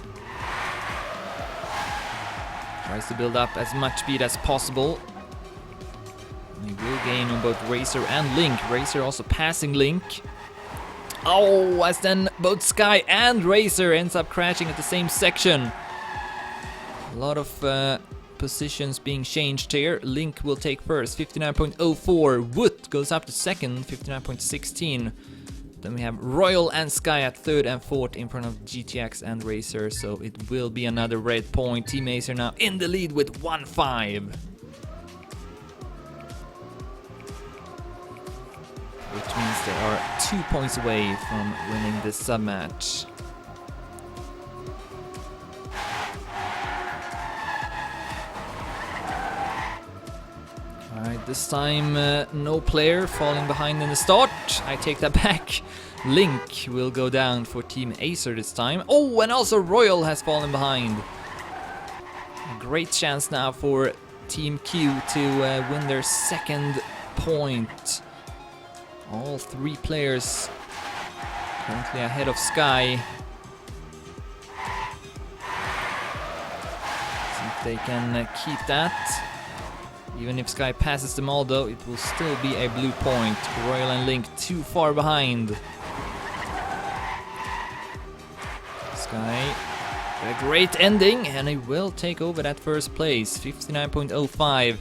Tries to build up as much speed as possible. He will gain on both Racer and Link. Racer also passing Link. Oh, as then both Sky and Racer ends up crashing at the same section. A lot of positions being changed here. Link will take first, 59.04. Wood goes up to 2nd, 59.16. Then we have Royal and Sky at 3rd and 4th in front of GTX and Racer, so it will be another red point. Team Acer now in the lead with 1-5. Which means they are 2 points away from winning this sub-match. Alright, this time no player falling behind in the start. I take that back. Link will go down for Team Acer this time. Oh, and also Royal has fallen behind. A great chance now for Team Q to win their second point. All three players currently ahead of Sky. See if they can keep that. Even if Sky passes them all though, it will still be a blue point. Royal and Link too far behind. Sky, a great ending, and he will take over that first place, 59.05.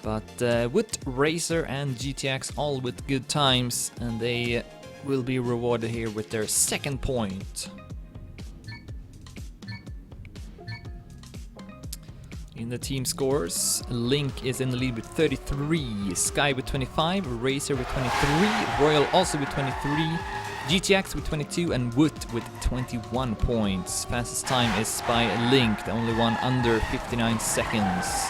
But with Racer and GTX all with good times, and they will be rewarded here with their second point. In the team scores, Link is in the lead with 33, Sky with 25, Racer with 23, Royal also with 23, GTX with 22, and Wood with 21 points. Fastest time is by Link, the only one under 59 seconds.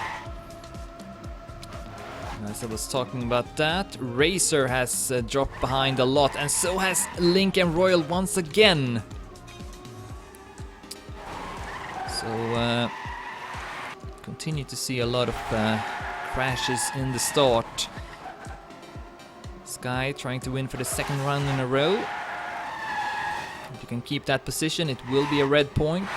As I was talking about that, Racer has dropped behind a lot, and so has Link and Royal once again. So, continue to see a lot of crashes in the start. Sky trying to win for the second round in a row. If you can keep that position, it will be a red point.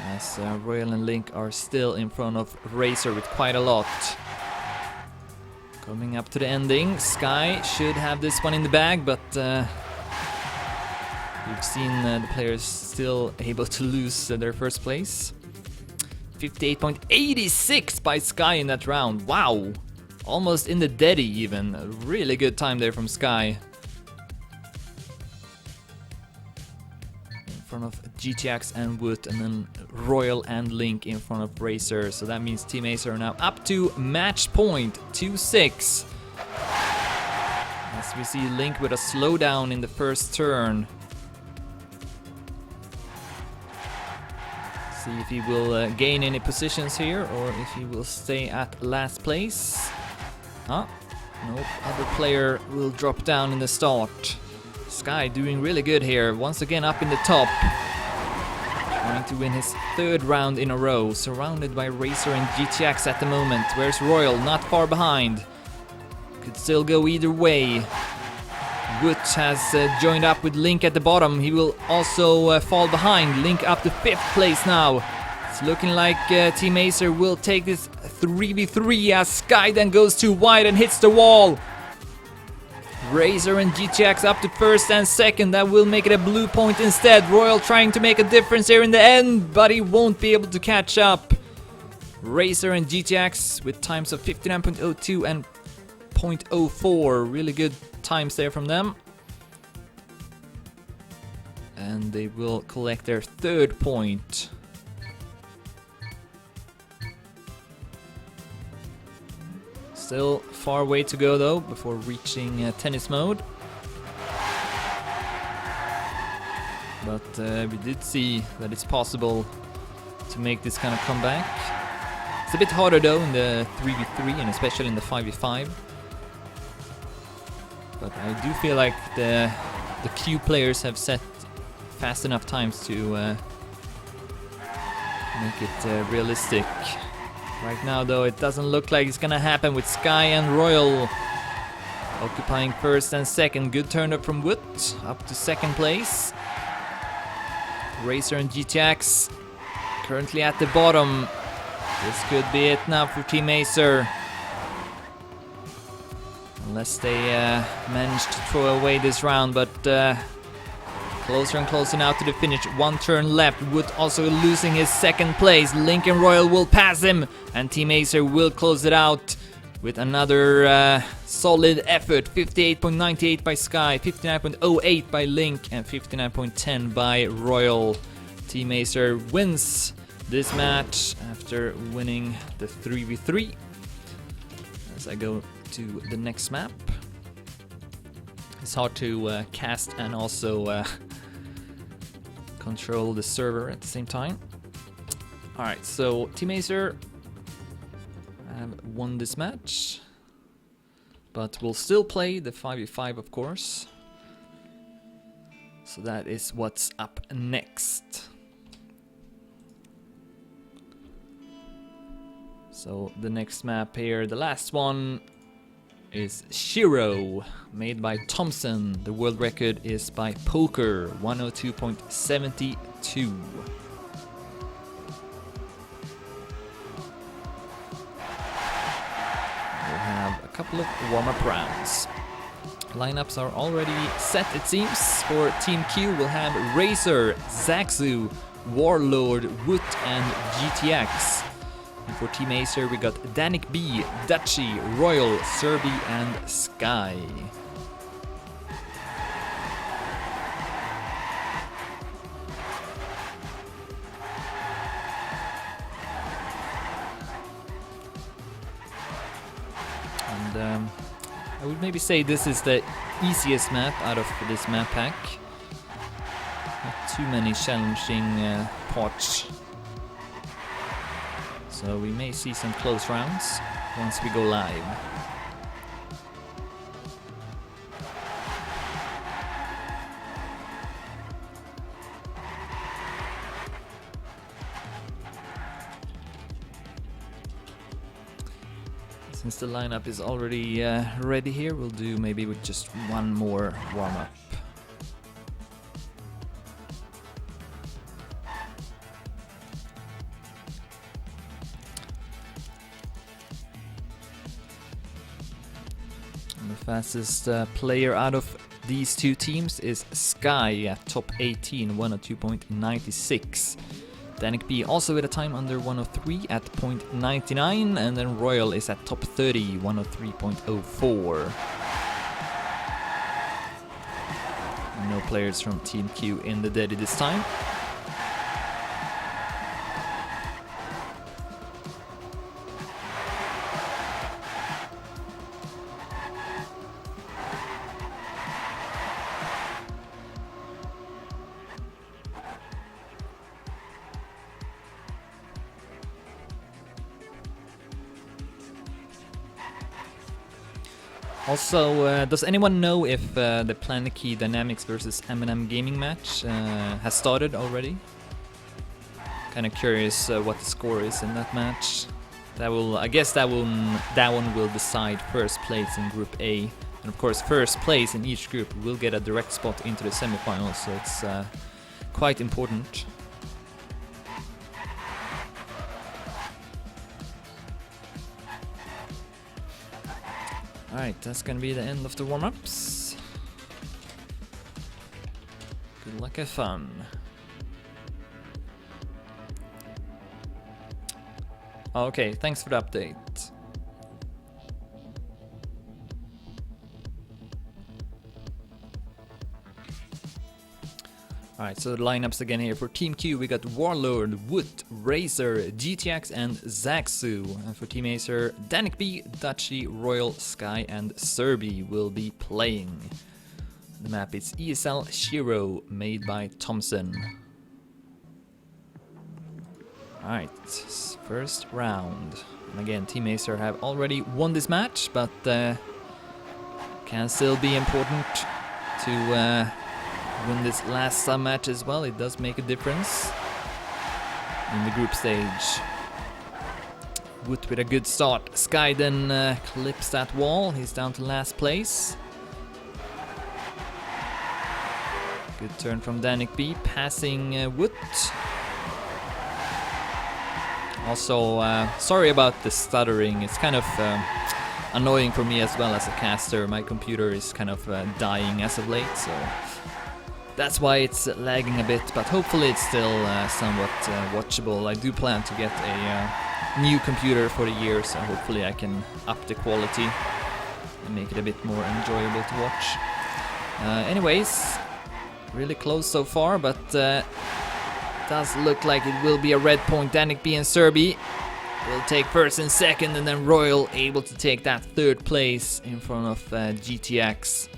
As Royal and Link are still in front of Racer with quite a lot. Coming up to the ending, Sky should have this one in the bag, but we've seen the players still able to lose their first place. 58.86 by Sky in that round. Wow! Almost in the deady even. A really good time there from Sky. In front of GTX and Wood, and then Royal and Link in front of Racer. So that means Team Acer are now up to match point 2-6. As we see Link with a slowdown in the first turn. See if he will gain any positions here, or if he will stay at last place. Ah, nope, other player will drop down in the start. Sky doing really good here, once again up in the top. Trying to win his third round in a row, surrounded by Racer and GTX at the moment. Where's Royal? Not far behind. Could still go either way. Wood has joined up with Link at the bottom. He will also fall behind. Link up to 5th place now. It's looking like Team Acer will take this 3v3 as Sky then goes too wide and hits the wall. Racer and GTX up to 1st and 2nd. That will make it a blue point instead. Royal trying to make a difference here in the end, but he won't be able to catch up. Racer and GTX with times of 59.02 and 0.04. Really good times there from them. And they will collect their third point. Still far way to go though before reaching tennis mode. But we did see that it's possible to make this kind of comeback. It's a bit harder though in the 3v3 and especially in the 5v5. But I do feel like the Q players have set fast enough times to make it realistic. Right now though it doesn't look like it's gonna happen with Sky and Royal occupying 1st and 2nd. Good turn up from Wood, up to 2nd place. Racer and GTX currently at the bottom. This could be it now for Team Acer. Unless they manage to throw away this round, but closer and closer now to the finish. One turn left. Wood also losing his 2nd place. Link and Royal will pass him, and Team Acer will close it out with another solid effort. 58.98 by Sky, 59.08 by Link, and 59.10 by Royal. Team Acer wins this match after winning the 3v3. As I go to the next map. It's hard to cast and also control the server at the same time. Alright, so Team Acer have won this match. But we'll still play the 5v5, of course. So that is what's up next. So the next map here, the last one, is Shiro, made by Thompson. The world record is by Poker, 102.72. We'll have a couple of warm-up rounds. Lineups are already set, it seems. For Team Q, we'll have Racer, Zaxu, Warlord, Woot, and GTX. And for Team Acer, we got Danik B, Dachi, Royal, Serbi, and Sky. And I would maybe say this is the easiest map out of this map pack. Not too many challenging parts. So we may see some close rounds once we go live. Since the lineup is already ready here, we'll do maybe with just one more warm-up. The fastest player out of these two teams is Sky at top 18, 102.96. Danik B also with a time under 103 at 0.99, and then Royal is at top 30, 103.04. No players from Team Q in the Daddy this time. Also, does anyone know if the Planet Key Dynamics versus M&M Gaming match has started already? Kind of curious what the score is in that match. That will, I guess, that one will decide first place in Group A, and of course, first place in each group will get a direct spot into the semifinals. So it's quite important. Alright, that's gonna be the end of the warm-ups. Good luck and fun. Okay, thanks for the update. Alright, so the lineups again here. For Team Q, we got Warlord, Wood, Racer, GTX, and Zaxu. And for Team Acer, Danik B, Dachi, Royal, Sky, and Serbi will be playing. The map is ESL Shiro, made by Thompson. Alright, first round. And again, Team Acer have already won this match, but can still be important to win this last sub match as well. It does make a difference in the group stage. Wood with a good start. Sky then clips that wall. He's down to last place. Good turn from Danik B, passing Wood. Also, sorry about the stuttering. It's kind of annoying for me as well as a caster. My computer is kind of dying as of late, so that's why it's lagging a bit, but hopefully it's still somewhat watchable. I do plan to get a new computer for the year, so hopefully I can up the quality and make it a bit more enjoyable to watch. Anyways, really close so far, but does look like it will be a red point. Danik B and Serbi will take first and second, and then Royal able to take that third place in front of GTX.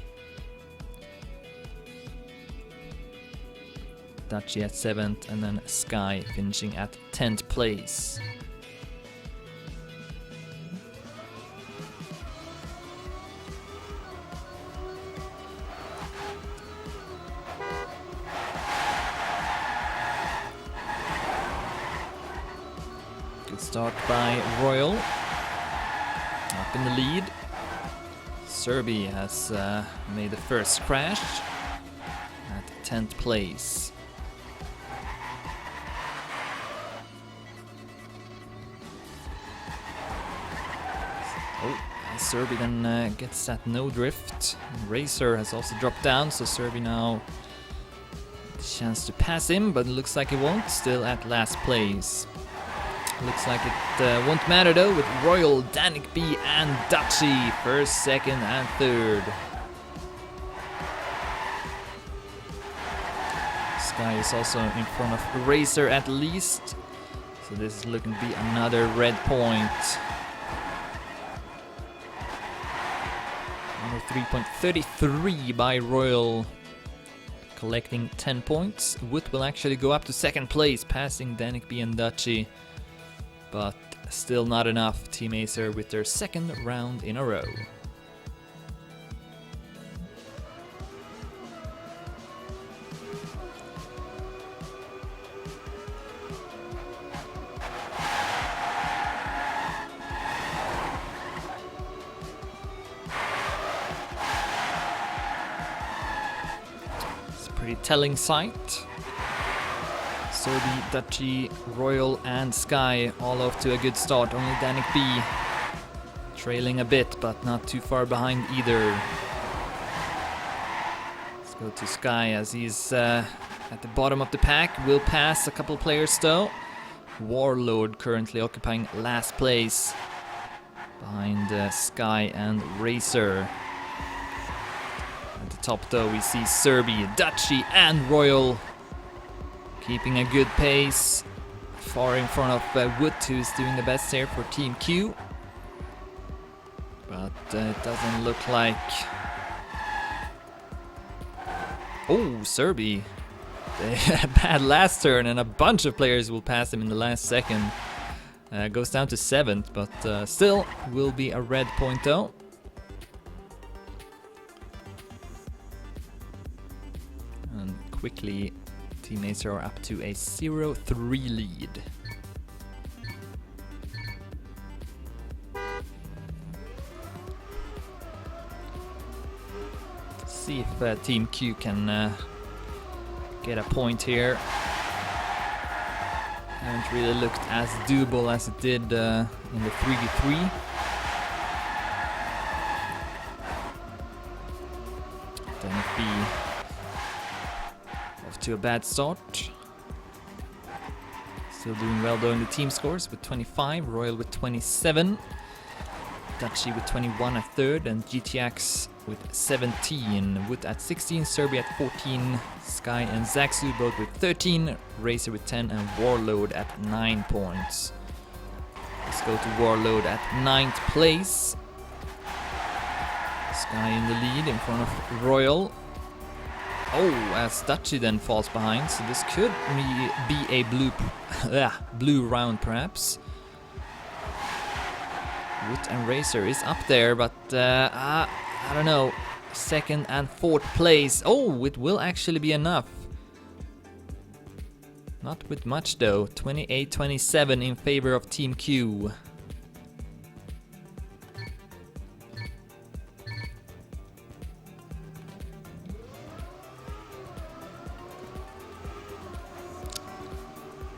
Dachi at 7th, and then Sky finishing at 10th place. Good start by Royal. Up in the lead. Serbi has made the first crash at 10th place. Oh, Serbi then gets that no drift. Racer has also dropped down, so Serbi now chance to pass him, but it looks like he won't. Still at last place. Looks like it won't matter though, with Royal, Danik B and Dutchy first, second and third. Sky is also in front of Racer at least, so this is looking to be another red point. 3.33 by Royal, collecting 10 points. Wood will actually go up to second place, passing Danik B and Dutchy, but still not enough. Team Acer with their second round in a row. Pretty telling sight. Serbi, Dutchy, Royal and Sky all off to a good start. Only Danik B trailing a bit, but not too far behind either. Let's go to Sky as he's at the bottom of the pack. Will pass a couple players though. Warlord currently occupying last place behind Sky and Racer. At the top though we see Serbi, Dutchy and Royal keeping a good pace, far in front of Wood, who's doing the best here for Team Q. But it doesn't look like... Oh, Serbi. They had a bad last turn and a bunch of players will pass him in the last second. Goes down to 7th, but still will be a red point though. And quickly Team Acer are up to a 0-3 lead. See if Team Q can get a point here. Haven't really looked as doable as it did in the 3v3. Danik B off to a bad start. Still doing well though in the team scores with 25, Royal with 27, Dutchy with 21 at third, and GTX with 17, Wood at 16, Serbi at 14, Sky and Zaxu both with 13, Racer with 10, and Warlord at 9 points. Let's go to Warlord at 9th place. Sky in the lead in front of Royal. Oh, as Dutchy then falls behind, so this could be a blue round perhaps. Wood and Racer is up there, but I don't know, 2nd and 4th place. Oh, it will actually be enough. Not with much though, 28-27 in favor of Team Q.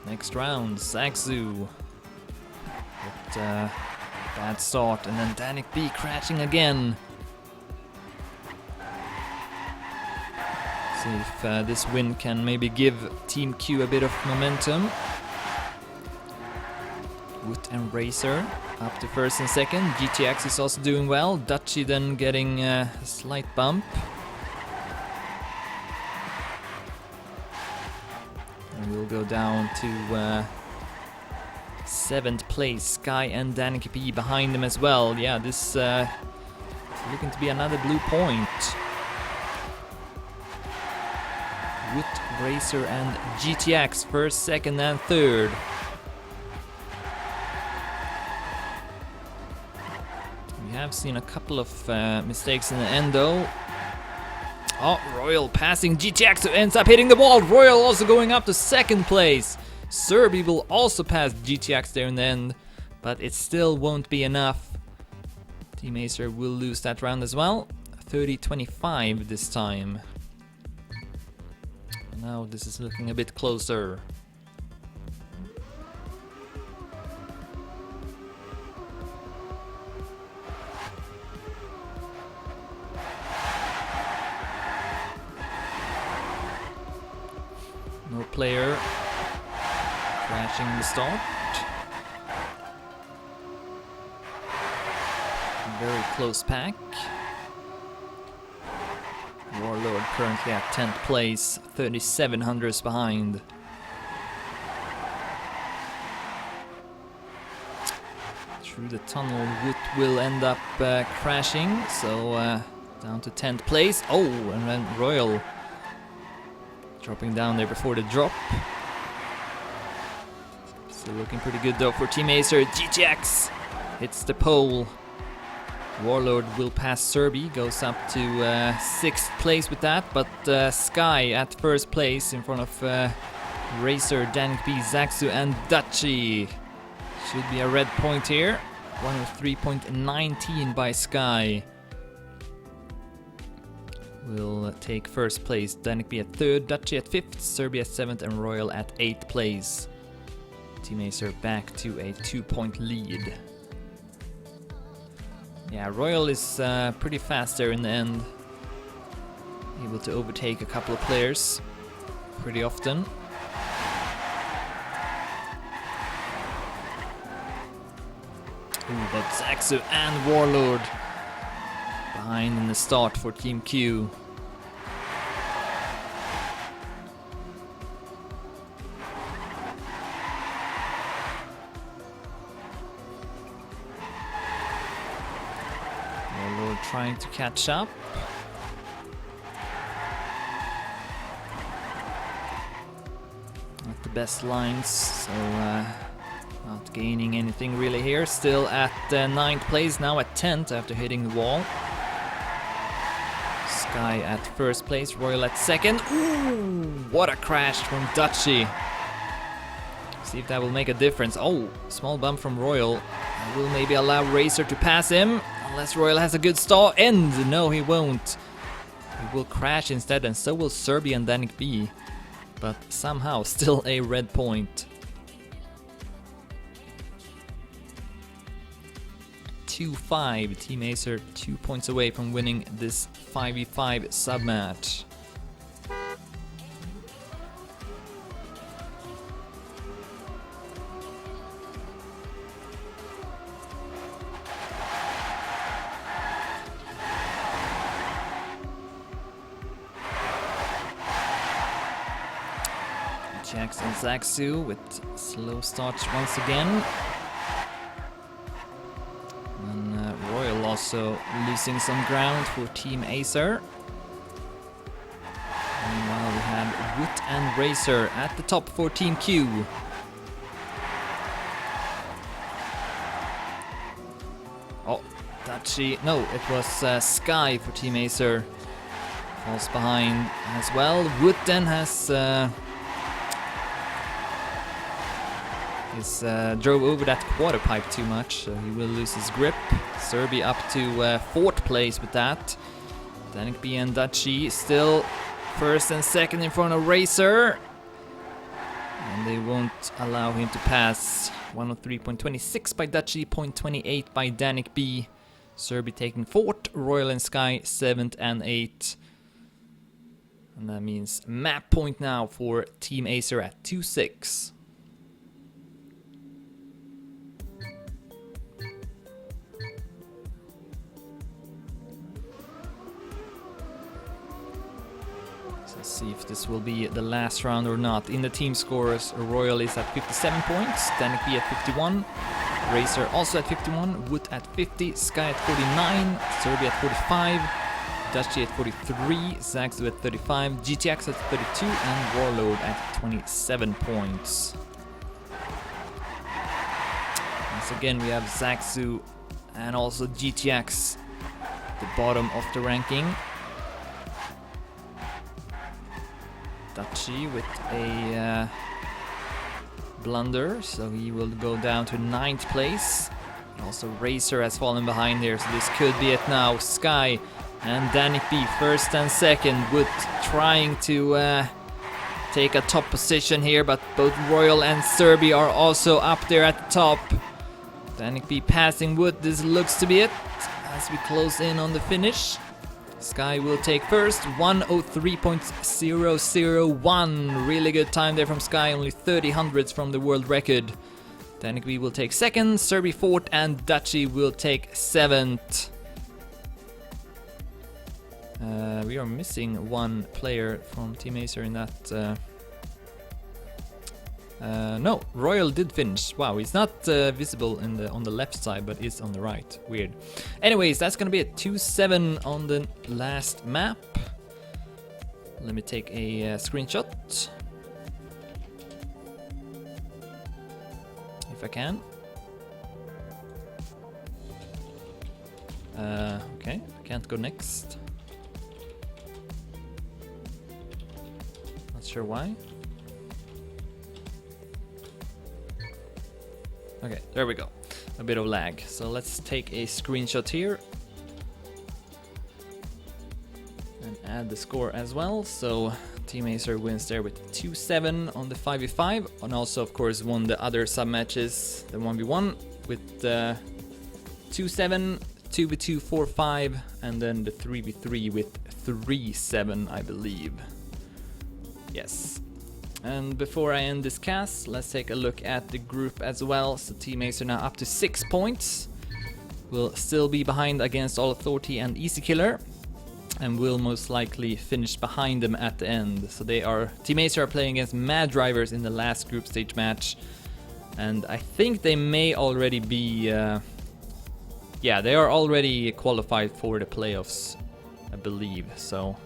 Next round, Zaxu with bad start, and then Danik B crashing again. See if this win can maybe give Team Q a bit of momentum. Wood and Racer up to 1st and 2nd. GTX is also doing well. Dutchy then getting a slight bump. And we'll go down to 7th place. Sky and Danik B behind them as well. Yeah, this is looking to be another blue point. Wood, Racer and GTX 1st, 2nd and 3rd. We have seen a couple of mistakes in the end though. Oh, Royal passing GTX, who ends up hitting the wall. Royal also going up to 2nd place. Serbi will also pass GTX there in the end, but it still won't be enough. Team Acer will lose that round as well. 30-25 this time. Now this is looking a bit closer. No player crashing the start. Very close pack. Warlord currently at 10th place, 3,700 behind. Through the tunnel, Wood will end up crashing, so down to 10th place. Oh, and then Royal dropping down there before the drop. Still looking pretty good though for Team Acer. GTX hits the pole. Warlord will pass Serbi, goes up to 6th place with that, but Sky at 1st place in front of Racer, Danik B, Zaxu and Dachi. Should be a red point here. 103.19 by Sky. Will take 1st place, Danik B at 3rd, Dachi at 5th, Serbi at 7th and Royal at 8th place. Team Acer back to a 2-point lead. Yeah, Royal is pretty fast there in the end. Able to overtake a couple of players pretty often. Ooh, but Zaxu and Warlord behind in the start for Team Q. Warlord trying to catch up. Not the best lines, so not gaining anything really here. Still at 9th place, now at 10th after hitting the wall. Sky at 1st place, Royal at 2nd. Ooh, what a crash from Dachi. See if that will make a difference. Oh, small bump from Royal. That will maybe allow Racer to pass him. Unless Royal has a good start. And no, he won't. He will crash instead, and so will Serbi and Danik B. But somehow still a red point. 2-5. Team Acer 2 points away from winning this 5v5 sub-match. Jackson Zaxu with slow starts once again. And Royal also losing some ground for Team Acer. Meanwhile we have Wood and Racer at the top for Team Q. Oh, Dachi, no, it was Sky for Team Acer. Falls behind as well. Wood then has drove over that quarter pipe too much, so he will lose his grip. Serbi up to 4th place with that. Danik B and Dachi still 1st and 2nd in front of Racer. And they won't allow him to pass. 103.26 by Dachi, 0.28 by Danik B. Serbi taking 4th, Royal and Sky 7th and 8th. And that means map point now for Team Acer at 2-6. Let's see if this will be the last round or not. In the team scores, Royal is at 57 points, Danik B at 51, Racer also at 51, Wood at 50, Sky at 49, Serbi at 45, Dachi at 43, Zaxu at 35, GTX at 32, and Warlord at 27 points. Once again, we have Zaxu and also GTX at the bottom of the ranking. Dachi with a blunder, so he will go down to 9th place. Also, Racer has fallen behind there, so this could be it now. Sky and Danik B, first and second, Wood trying to take a top position here, but both Royal and Serbi are also up there at the top. Danik B passing Wood, this looks to be it as we close in on the finish. Sky will take first, 103.001. Really good time there from Sky, only 30 hundredths from the world record. Danik B will take second, Serbi 4th, and Dachi will take 7th. We are missing one player from Team Acer in that. No, Royal did finish. Wow, he's not visible on the left side, but is on the right. Weird. Anyways, that's gonna be a 2-7 on the last map. Let me take a screenshot, if I can. Okay, I can't go next. Not sure why. Okay, there we go. A bit of lag. So let's take a screenshot here and add the score as well. So Team Acer wins there with 2-7 on the 5v5, and also of course won the other sub matches, the 1v1 with 2-7, 2v2 4-5, and then the 3v3 with 3-7, I believe. Yes. And before I end this cast, let's take a look at the group as well. So Team Acer now up to 6 points. Will still be behind against All Authority and Easy Killer, and will most likely finish behind them at the end. So they are, Team Acer are playing against Mad Drivers in the last group stage match, and I think they may already be, yeah, they are already qualified for the playoffs, I believe. So.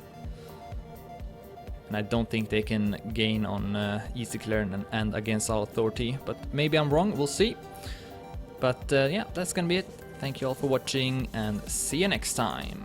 And I don't think they can gain on Easy Killer and against All Authority, but maybe I'm wrong, we'll see. But yeah, that's gonna be it. Thank you all for watching, and see you next time.